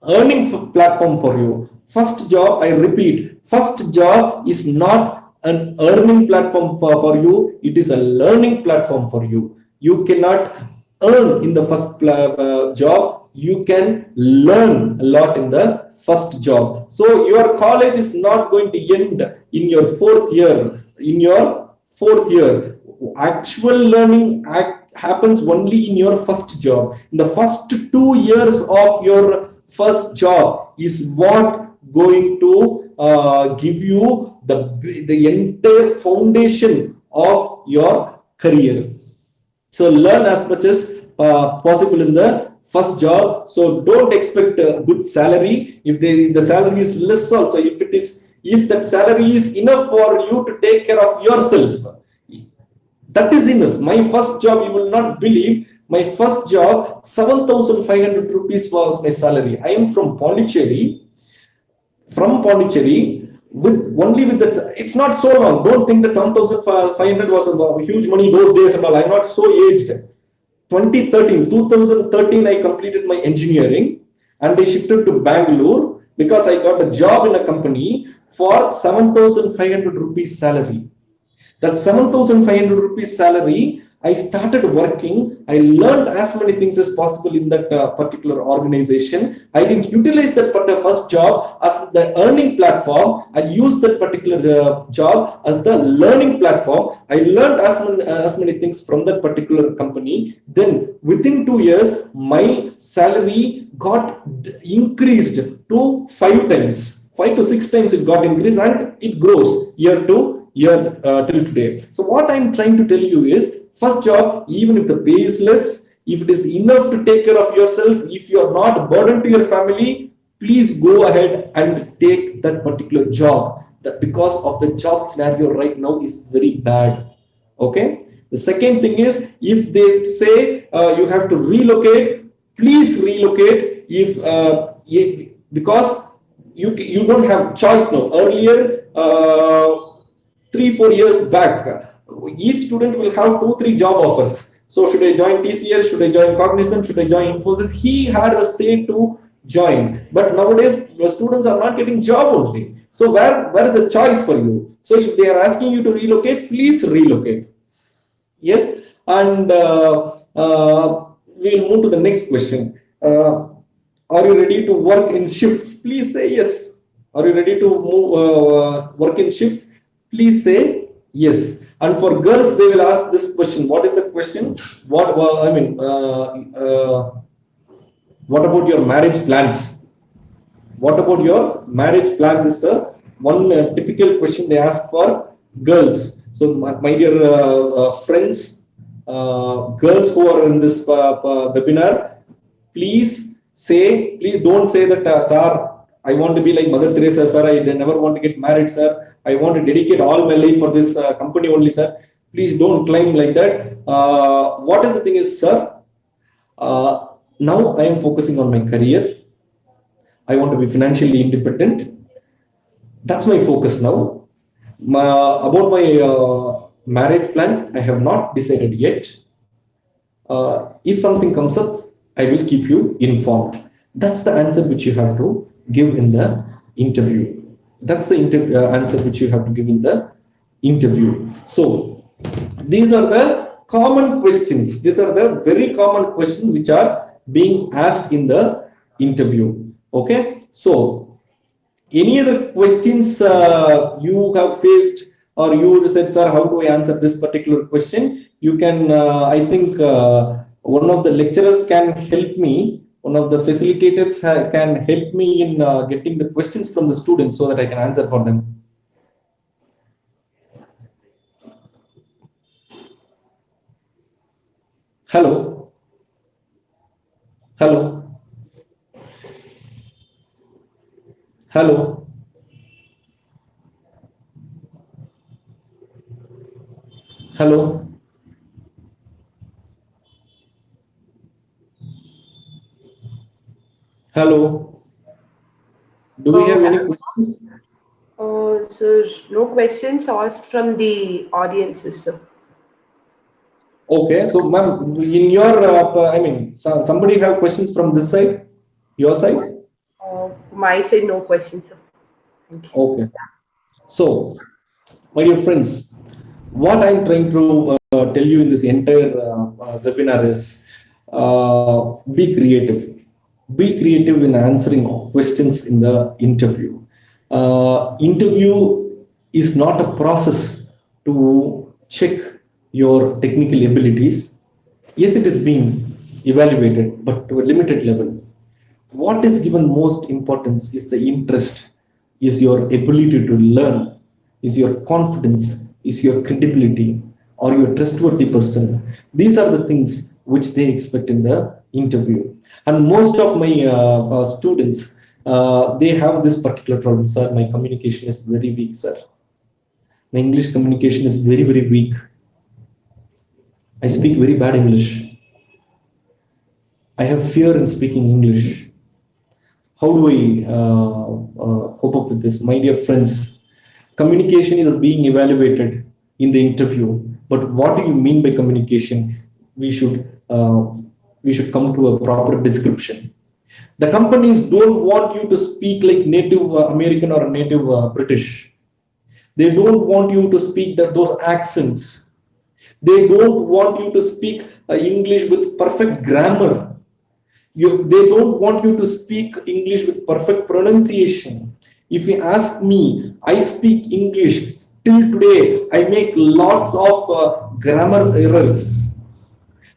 earning platform for you. First job, I repeat, first job is not an earning platform for you. It is a learning platform for you. You cannot earn in the first job. You can learn a lot in the first job. So your college is not going to end in your fourth year. In your fourth year, actual learning happens only in your first job. In the first 2 years of your first job is what going to give you the entire foundation of your career. So learn as much as possible in the first job. So don't expect a good salary. If the salary is less also, if that salary is enough for you to take care of yourself, that is enough. My first job, you will not believe, my first job, 7,500 rupees was my salary. I am from Pondicherry. With that, it's not so long. Don't think that 7,500 was a huge money those days and all. I'm not so aged. 2013, I completed my engineering and I shifted to Bangalore because I got a job in a company for 7,500 rupees salary. That 7,500 rupees salary, I started working. I learned as many things as possible in that particular organization. I didn't utilize that first job as the earning platform. I used that particular job as the learning platform. I learned as many things from that particular company. Then within 2 years, my salary got increased to 5 times. 5 to 6 times it got increased, and it grows year to year till today. So what I'm trying to tell you is, first job, even if the pay is less, if it is enough to take care of yourself, if you are not a burden to your family, please go ahead and take that particular job. That because of the job scenario right now is very bad. Okay. The second thing is, if they say you have to relocate, please relocate. Because you don't have choice now. Earlier, 3-4 years back, each student will have 2-3 job offers. So should I join TCS? Should I join Cognizant? Should I join Infosys? He had a say to join. But nowadays, the students are not getting job only. So where is the choice for you? So if they are asking you to relocate, please relocate. Yes, and we will move to the next question. Are you ready to work in shifts? Please say yes. Are you ready to work in shifts? Please say yes. And for girls, they will ask this question. What is the question? What about your marriage plans? What about your marriage plans is one typical question they ask for girls. So my dear friends, girls who are in this webinar, please don't say that, sir, I want to be like Mother Teresa, sir. I never want to get married, sir. I want to dedicate all my life for this company only, sir. Please don't claim like that. What is the thing is, sir, now I am focusing on my career. I want to be financially independent. That's my focus now. About my marriage plans, I have not decided yet. If something comes up, I will keep you informed. That's the answer which you have to give in the interview. That's the answer which you have to give in the interview. So these are the common questions. These are the very common questions which are being asked in the interview. Okay, so any other questions you have faced, or you said, sir, how do I answer this particular question? You can, I think one of the lecturers can help me, one of the facilitators can help me in getting the questions from the students so that I can answer for them. Hello? Hello? Hello? Hello? Hello? Do we have any questions? Sir, no questions asked from the audiences, sir. Okay, so ma'am, in your, I mean, somebody have questions from this side, your side? From my side, no questions, sir. Thank you. Okay. So, my dear friends, what I'm trying to tell you in this entire webinar is be creative. Be creative in answering questions in the interview. Interview is not a process to check your technical abilities. Yes, it is being evaluated, but to a limited level. What is given most importance is the interest, is your ability to learn, is your confidence, is your credibility, or your trustworthy person. These are the things which they expect in the interview. And most of my students, they have this particular problem, sir. My communication is very weak, sir. My English communication is very, very weak. I speak very bad English. I have fear in speaking English. How do I cope up with this? My dear friends, communication is being evaluated in the interview. But what do you mean by communication? We should come to a proper description. The companies don't want you to speak like native American or native British. They don't want you to speak those accents. They don't want you to speak English with perfect grammar. They don't want you to speak English with perfect pronunciation. If you ask me, I speak English. Till today, I make lots of grammar errors.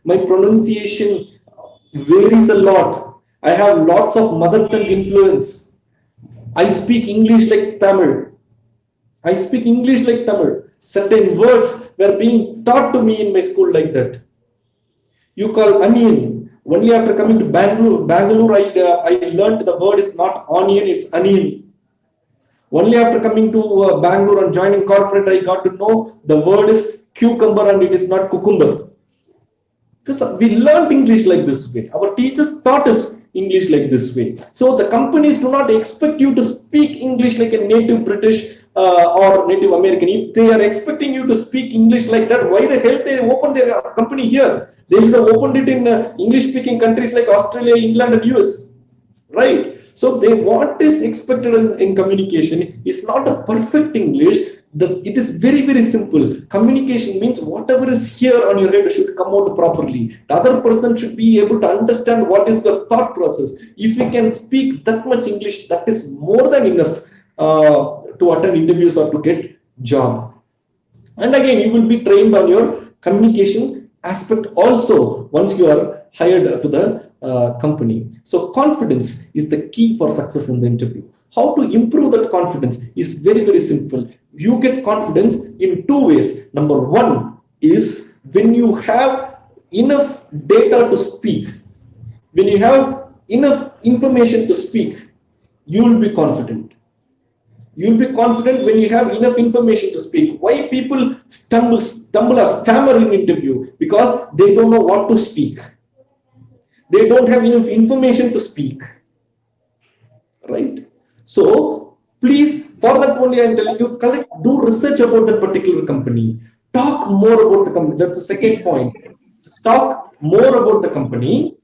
My pronunciation varies a lot. I have lots of mother tongue influence. I speak English like Tamil. I speak English like Tamil. Certain words were being taught to me in my school like that. You call onion. Only after coming to Bangalore, I learned the word is not onion, it's onion. Only after coming to Bangalore and joining corporate, I got to know the word is cucumber and it is not cucumber. Because we learned English like this way. Our teachers taught us English like this way. So the companies do not expect you to speak English like a native British or native American. If they are expecting you to speak English like that, why the hell they open their company here? They should have opened it in English-speaking countries like Australia, England, and US, right? So what is expected in communication is not a perfect English. It is very, very simple. Communication means whatever is here on your head should come out properly. The other person should be able to understand what is the thought process. If you can speak that much English, that is more than enough to attend interviews or to get job. And again, you will be trained on your communication aspect also once you are hired to the company. So confidence is the key for success in the interview. How to improve that confidence is very, very simple. You get confidence in two ways. Number one is when you have enough data to speak. When you have enough information to speak, you will be confident. You'll be confident when you have enough information to speak. Why people stumble or stammer in interview? Because they don't know what to speak. They don't have enough information to speak. Right? So, please, for that only I'm telling you, do research about that particular company. Talk more about the company. That's the second point. Talk more about the company.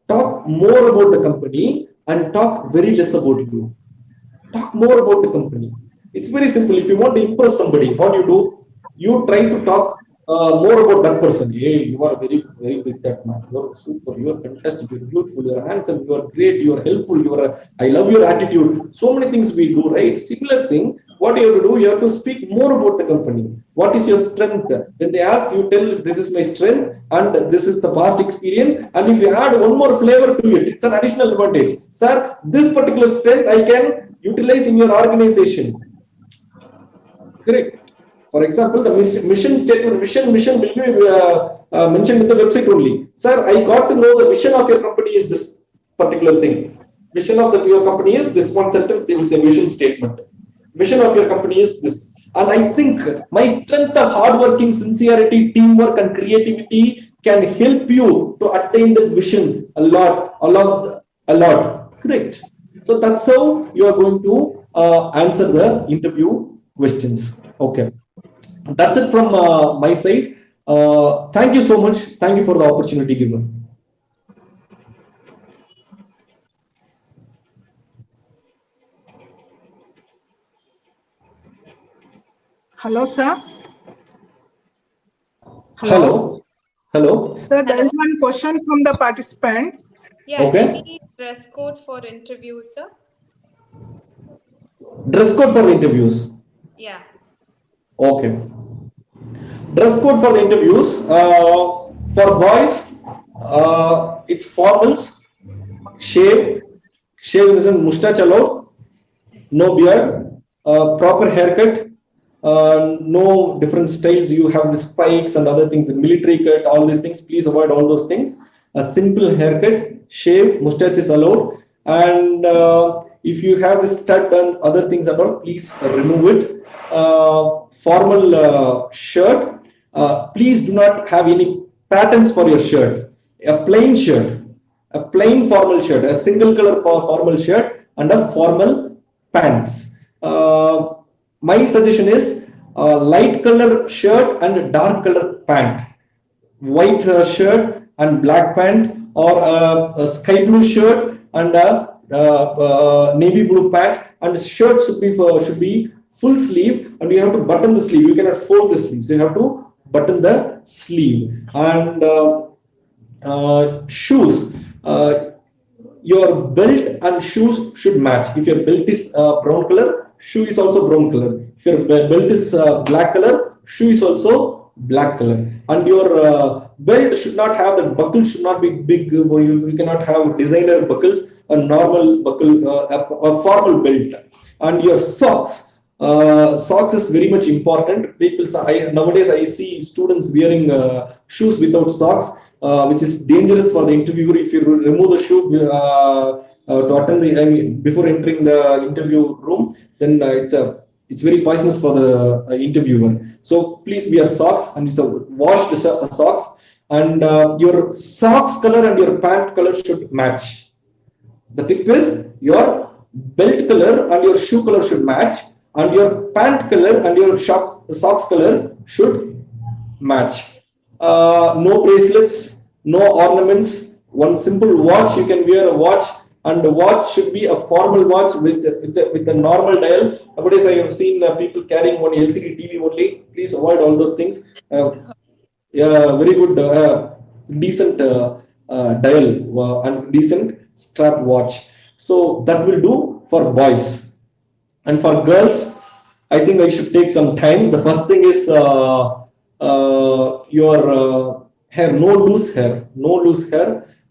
talk more about the company and talk very less about you. Talk more about the company. It's very simple. If you want to impress somebody, what you do, you try to talk more about that person. Hey, you are very, very big that man. You are super. You are fantastic. You are beautiful. You are handsome. You are great. You are helpful. You are. I love your attitude. So many things we do, right? Similar thing. What you have to do, you have to speak more about the company. What is your strength? When they ask, you tell this is my strength and this is the past experience. And if you add one more flavor to it, it's an additional advantage. Sir, this particular strength I can utilize in your organization. Correct. For example, the mission statement, mission will be mentioned in the website only. Sir, I got to know the mission of your company is this particular thing. Mission of your company is this one sentence. They will say mission statement. Mission of your company is this. And I think my strength of hardworking, sincerity, teamwork, and creativity can help you to attain that vision a lot. Correct. So that's how you are going to answer the interview questions. Okay. That's it from my side. Thank you so much. Thank you for the opportunity given. Hello, sir. Hello. Hello. Sir, there Hello. is one question from the participant. Yeah, Okay. any dress code for interviews, sir? Dress code for the interviews. Yeah. Okay. Dress code for the interviews. For boys, it's formals, shave in the sense mustache allowed, no beard, proper haircut, no different styles. You have the spikes and other things, the military cut, all these things. Please avoid all those things. A simple haircut, shave, mustache is allowed, and if you have the stud and other things and all, please remove it. Formal shirt. Please do not have any patterns for your shirt. A plain shirt, a plain formal shirt, a single color formal shirt, and a formal pants. My suggestion is light color shirt and dark color pant. White shirt and black pant, or a sky blue shirt and a navy blue pant. And the shirt should be full sleeve, and you have to button the sleeve. You cannot fold the sleeve, so you have to button the sleeve. And shoes. Your belt and shoes should match. If your belt is brown color, shoe is also brown color. If your belt is black color, shoe is also black color. And your belt should not have, the buckle should not be big. You cannot have designer buckles. A normal buckle, a formal belt. And your socks. Socks is very much important. Nowadays I see students wearing shoes without socks, which is dangerous for the interviewer. If you remove the shoe to attend before entering the interview room, then it's very poisonous for the interviewer. So please wear socks, and it's a washed socks, and your socks color and your pant color should match. The tip is your belt color and your shoe color should match, and your pant color and your socks color should match. No bracelets, no ornaments. One simple watch, you can wear a watch, and the watch should be a formal watch with a normal dial. Nowadays, I have seen people carrying one LCD TV only. Please avoid all those things. Yeah, very good, decent dial and decent strap watch. So that will do for boys. And for girls, I think I should take some time. The first thing is your hair, no loose hair.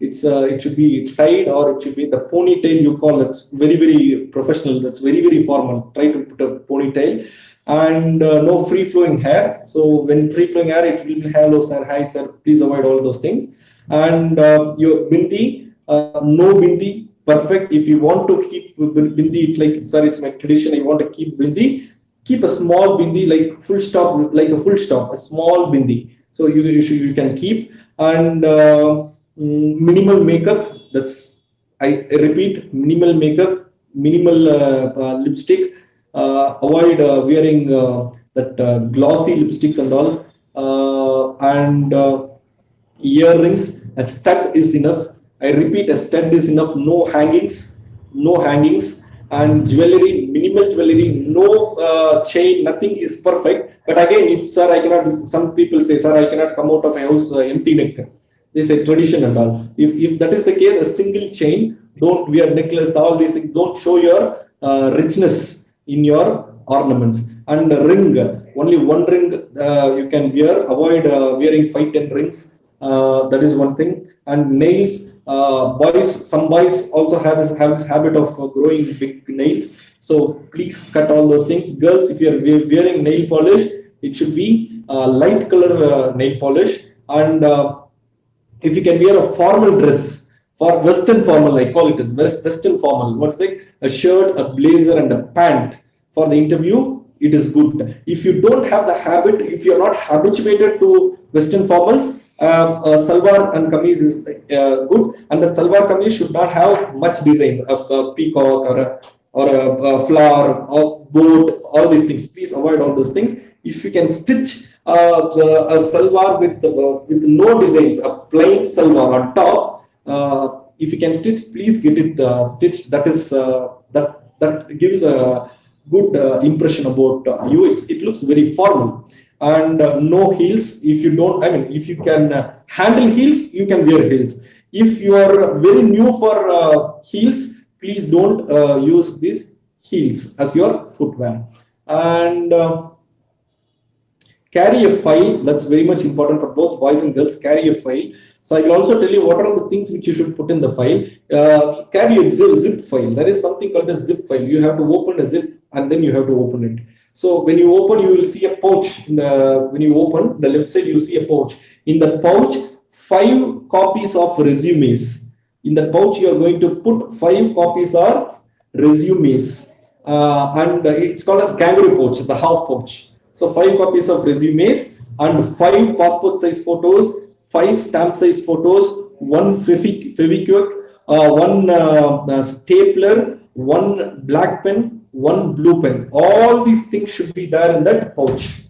It should be tied, or it should be the ponytail you call. That's very, very professional. That's very, very formal. Try to put a ponytail, and no free flowing hair. So when free flowing hair, it will be hello sir, hi sir. Please avoid all those things. And your bindi, no bindi. Perfect. If you want to keep bindi, it's like, sir, it's my tradition. I want to keep bindi. Keep a small bindi, like full stop, like a full stop, a small bindi. So you can keep. And minimal makeup. That's, I repeat, minimal makeup, minimal lipstick. Avoid wearing that glossy lipsticks and all. And earrings. A stud is enough. I repeat, a stud is enough. No hangings, no hangings, and jewelry, minimal jewelry, no chain, nothing is perfect. But again, if sir, I cannot. Some people say, sir, I cannot come out of a house empty neck. They say tradition and all. If that is the case, a single chain, don't wear necklace, all these things. Don't show your richness in your ornaments. And a ring, only one ring you can wear. Avoid wearing 5-10 rings. That is one thing. And nails, some boys also have this habit of growing big nails. So please cut all those things. Girls, if you are wearing nail polish, it should be light color nail polish. And if you can wear a formal dress, for Western formal, I call it as Western formal. What's it? A shirt, a blazer, and a pant for the interview. It is good. If you don't have the habit, if you are not habituated to Western formals, salwar and kameez is good, and that salwar kameez should not have much designs of a peacock or a flower or boat, all these things. Please avoid all those things. If you can stitch a salwar with no designs, a plain salwar on top, if you can stitch, please get it stitched. That is that gives a good impression about you. It looks very formal. And no heels. If you don't, if you can handle heels, you can wear heels. If you are very new for heels, please don't use these heels as your footwear. And carry a file. That's very much important for both boys and girls. Carry a file. So I will also tell you what are the things which you should put in the file. Carry a zip file. There is something called a zip file. You have to open a zip and then you have to open it. So when you open, you will see a pouch. When you open the left side, you see a pouch. In the pouch, 5 copies of resumes. In the pouch, you are going to put 5 copies of resumes. And it's called as kangaroo pouch, the half pouch. So 5 copies of resumes and 5 passport size photos, 5 stamp size photos, 1 Fevikwik, 1 stapler, 1 black pen, 1 blue pen. All these things should be there in that pouch.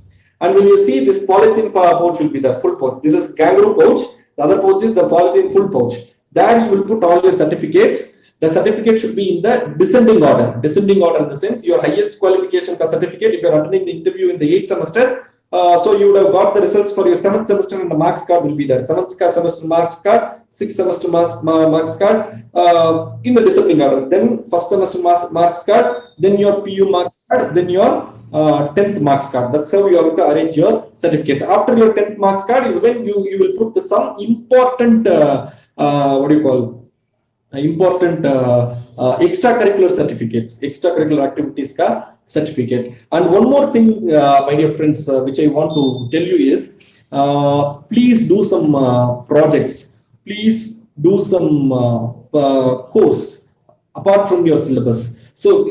And when you see this polythene pouch will be the full pouch. This is kangaroo pouch. The other pouch is the polythene full pouch. There you will put all your certificates. The certificate should be in the descending order. Descending order in the sense your highest qualification certificate. If you are attending the interview in the 8th semester, so you would have got the results for your 7th semester and the marks card will be there. 7th semester marks card, 6th semester marks card in the descending order. Then 1st semester marks card, then your PU marks card, then your 10th marks card. That's how you have to arrange your certificates. After your 10th marks card is when you will put some important important extracurricular certificates, extracurricular activities ka certificate. And one more thing, my dear friends, which I want to tell you is, please do some projects. Please do some course apart from your syllabus. So,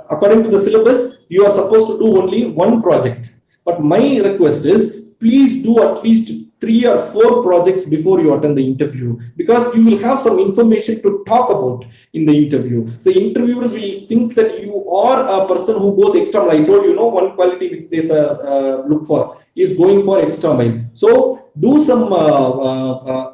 according to the syllabus, you are supposed to do only one project. But my request is, please do at least 3 or 4 projects before you attend the interview, because you will have some information to talk about in the interview. So interviewer will think that you are a person who goes extra mile. I told you, one quality which they look for is going for extra mile. So do some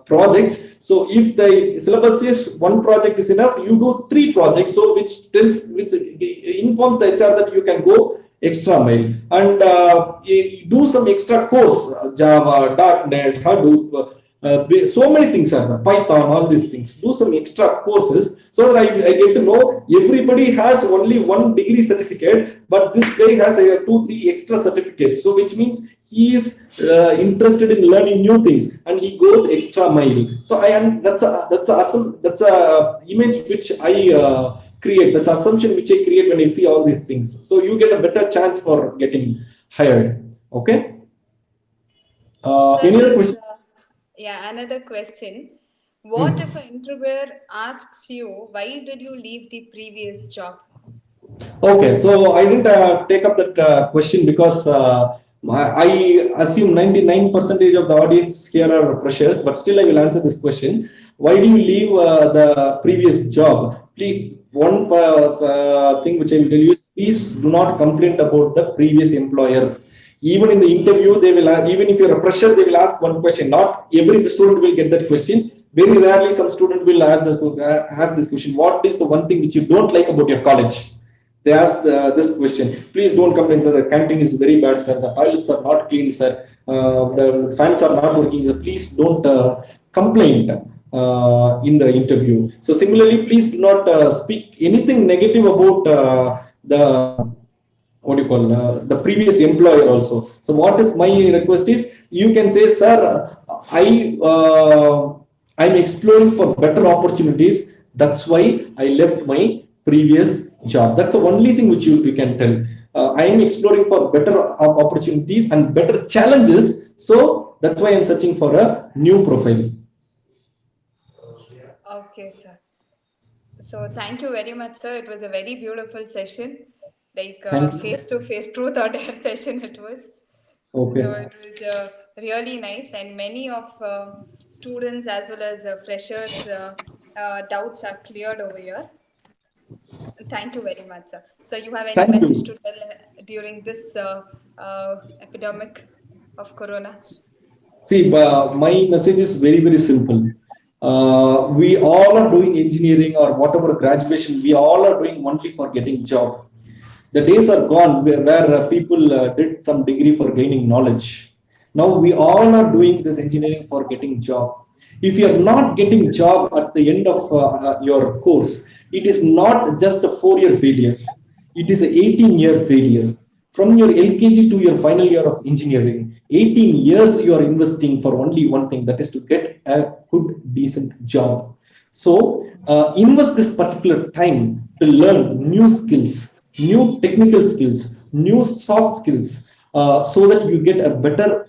projects. So if the syllabus says 1 project is enough, you do 3 projects. So which informs the HR that you can go extra mile, and do some extra course, Java, .NET, Hadoop, so many things are there, Python, all these things. Do some extra courses so that I get to know everybody has only 1 degree certificate, but this guy has 2-3 extra certificates. So which means he is interested in learning new things and he goes extra mile. So that's a image which I create. That's assumption which I create when I see all these things. So you get a better chance for getting hired. Okay. Any other question? Another question. What if an interviewer asks you, why did you leave the previous job? Okay, so I didn't take up that question because I assume 99% of the audience here are freshers, but still I will answer this question. Why do you leave the previous job? Please, one thing which I will tell you is, please do not complain about the previous employer. Even in the interview, they will even if you're a fresher, they will ask one question. Not every student will get that question. Very rarely, some student will ask this question: what is the one thing which you don't like about your college? They ask this question. Please don't complain, sir. The canteen is very bad, sir. The toilets are not clean, sir. The fans are not working, sir. Please don't complain in the interview. So similarly, please do not speak anything negative about the what do you call the previous employer also. So what is my request is, you can say, sir, I'm exploring for better opportunities, that's why I left my previous job. That's the only thing which you can tell. I am exploring for better opportunities and better challenges, so that's why I'm searching for a new profile. Okay, sir. So thank you very much, sir. It was a very beautiful session, like Thank you. face-to-face truth or dare session it was. So Okay. it was really nice, and many of students as well as freshers' doubts are cleared over here. Thank you very much, sir. So you have any Thank message you. to tell during this epidemic of corona? See, my message is very, very simple. We all are doing engineering or whatever graduation, we all are doing only for getting job. The days are gone where people did some degree for gaining knowledge. Now we all are doing this engineering for getting job. If you are not getting job at the end of your course, it is not just a 4 year failure. It is a 18-year failures. From your LKG to your final year of engineering, 18 years you are investing for only one thing, that is to get a good, decent job. So invest this particular time to learn new skills, new technical skills, new soft skills, so that you get a better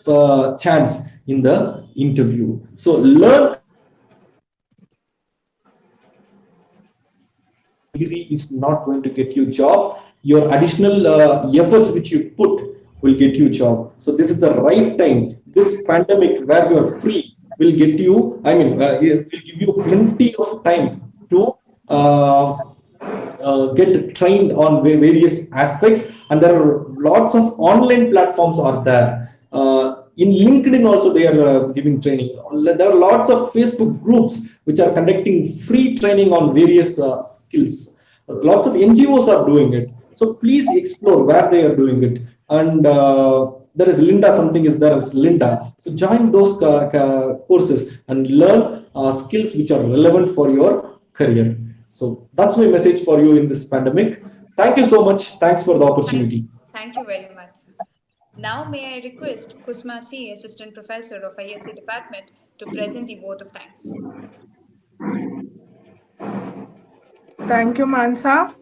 chance in the interview. So learn degree is not going to get you job. Your additional efforts which you put will get you job. So this is the right time. This pandemic where you are free will get you. I mean, it will give you plenty of time to get trained on various aspects, and there are lots of online platforms are there. In LinkedIn also they are giving training. There are lots of Facebook groups which are conducting free training on various skills. Lots of NGOs are doing it, so please explore where they are doing it. And there is Linda, something is there, it's Linda. So join those courses and learn skills which are relevant for your career. So that's my message for you in this pandemic. Thank you so much. Thanks for the Thank, opportunity. thank you very much, sir. Now may I request Kusma C, Assistant Professor of ISC Department, to present the vote of thanks. Thank you, Mansa.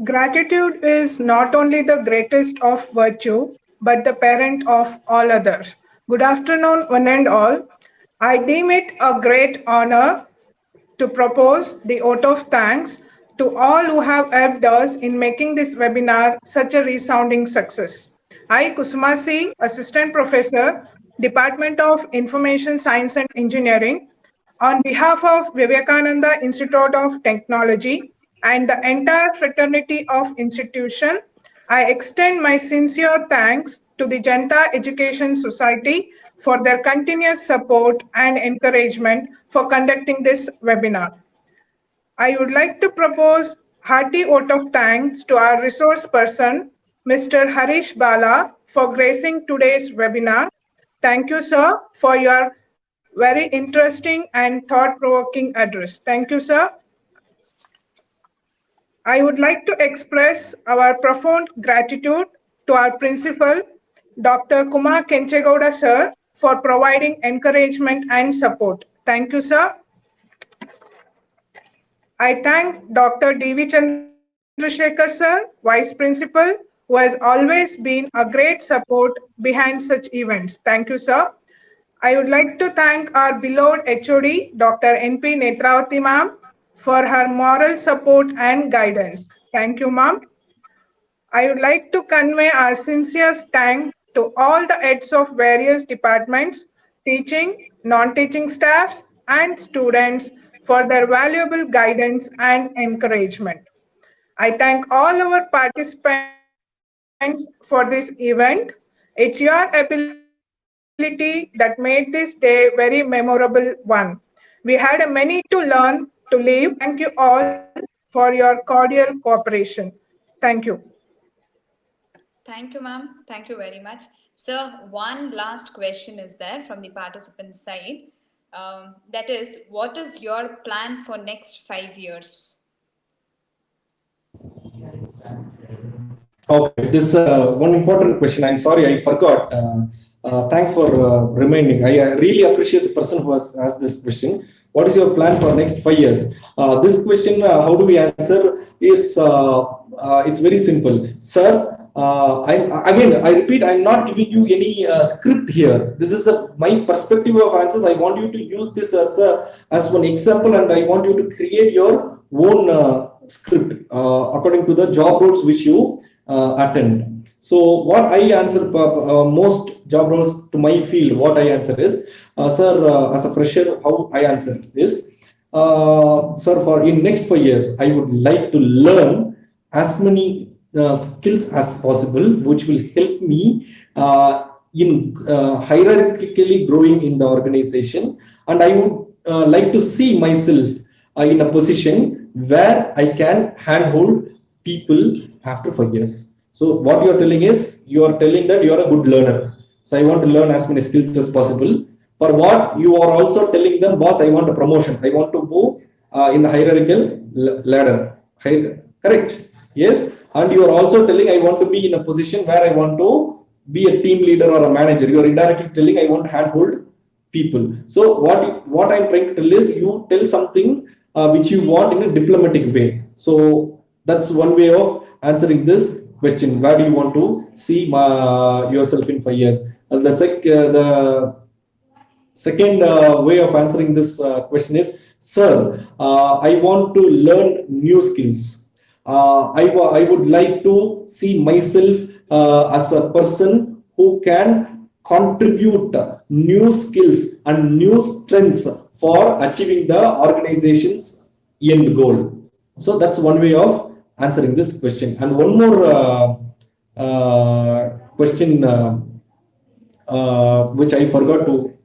Gratitude is not only the greatest of virtue, but the parent of all others. Good afternoon, one and all. I deem it a great honor to propose the vote of thanks to all who have helped us in making this webinar such a resounding success. I, Kusumasi, Assistant Professor, Department of Information Science and Engineering, on behalf of Vivekananda Institute of Technology and the entire fraternity of institution, I extend my sincere thanks to the Janta Education Society for their continuous support and encouragement for conducting this webinar. I would like to propose hearty vote of thanks to our resource person, Mr. Harish Bala, for gracing today's webinar. Thank you, sir, for your very interesting and thought-provoking address. Thank you, sir. I would like to express our profound gratitude to our principal, Dr. Kumar Kenchegowda, sir, for providing encouragement and support. Thank you, sir. I thank Dr. D.V. Chandrasekhar, sir, Vice Principal, who has always been a great support behind such events. Thank you, sir. I would like to thank our beloved HOD, Dr. N.P. Netravati, ma'am, for her moral support and guidance. Thank you, ma'am. I would like to convey our sincere thanks to all the heads of various departments, teaching, non-teaching staffs, and students for their valuable guidance and encouragement. I thank all our participants for this event. It's your ability that made this day very memorable one. We had a many to learn to live. Thank you all for your cordial cooperation. Thank you. Thank you, ma'am. Thank you very much. Sir, one last question is there from the participant side. That is, what is your plan for next 5 years? Okay, this one important question. I'm sorry, I forgot. Thanks for reminding. I really appreciate the person who has asked this question. What is your plan for next 5 years? This question, how do we answer? Is it's very simple, sir. I repeat, I'm not giving you any script here. This is my perspective of answers. I want you to use this as one example, and I want you to create your own script according to the job roles which you attend. So what I answer most job roles to my field, what I answer is, sir, as a fresher, how I answer is, sir, for in next 5 years, I would like to learn as many skills as possible, which will help me in hierarchically growing in the organization, and I would like to see myself in a position where I can handhold people after 5 years. So what you are telling is, you are telling that you are a good learner. So I want to learn as many skills as possible. For what you are also telling them, boss, I want a promotion. I want to move in the hierarchical ladder. Correct? Yes. And you are also telling, I want to be in a position where I want to be a team leader or a manager. You are indirectly telling, I want to handhold people. So what I'm trying to tell is, you tell something which you want in a diplomatic way. So that's one way of answering this question. Where do you want to see yourself in 5 years? The second way of answering this question is, sir, I want to learn new skills. I would like to see myself as a person who can contribute new skills and new strengths for achieving the organization's end goal. So that's one way of answering this question. And one more question which I forgot to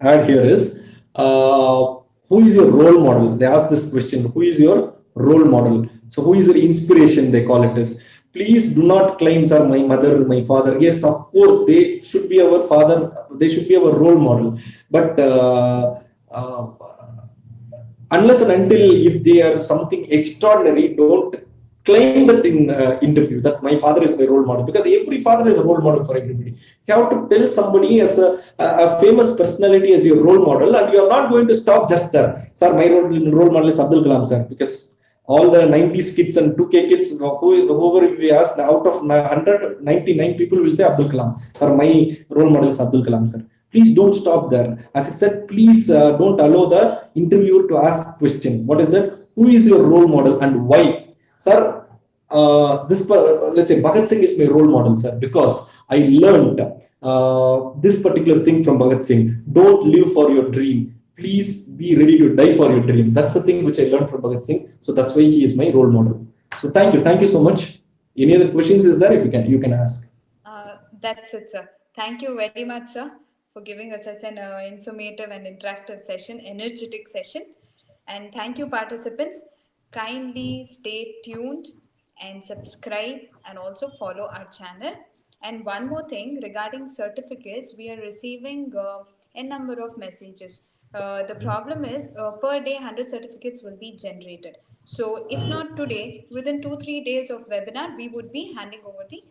add here is, who is your role model? They ask this question, who is your role model? So who is your inspiration, they call it as. Please do not claim, sir, my mother, my father. Yes, of course, they should be our father, they should be our role model. But unless and until if they are something extraordinary, don't claim that in interview that my father is my role model, because every father is a role model for everybody. You have to tell somebody as a famous personality as your role model, and you are not going to stop just there. Sir, my role model is Abdul Kalam, sir, because all the 90s kids and 2K kids, whoever we ask, out of 199 people will say Abdul Kalam. Sir, my role model is Abdul Kalam, sir. Please don't stop there. As I said, please don't allow the interviewer to ask question. What is that? Who is your role model and why? Sir, let's say Bhagat Singh is my role model, sir, because I learned this particular thing from Bhagat Singh. Don't live for your dream. Please be ready to die for your dream. That's the thing which I learned from Bhagat Singh. So that's why he is my role model. So thank you so much. Any other questions is there? If you can ask. That's it, sir. Thank you very much, sir, for giving us such an informative and interactive session, energetic session. And thank you, participants. Kindly stay tuned and subscribe and also follow our channel. And one more thing regarding certificates, we are receiving a number of messages. The problem is per day 100 certificates will be generated. So if not today, within 2-3 days of webinar, we would be handing over the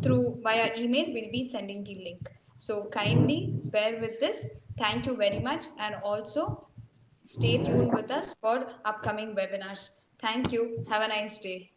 through via email. We'll be sending the link. So kindly bear with this. Thank you very much, and also stay tuned with us for upcoming webinars. Thank you. Have a nice day.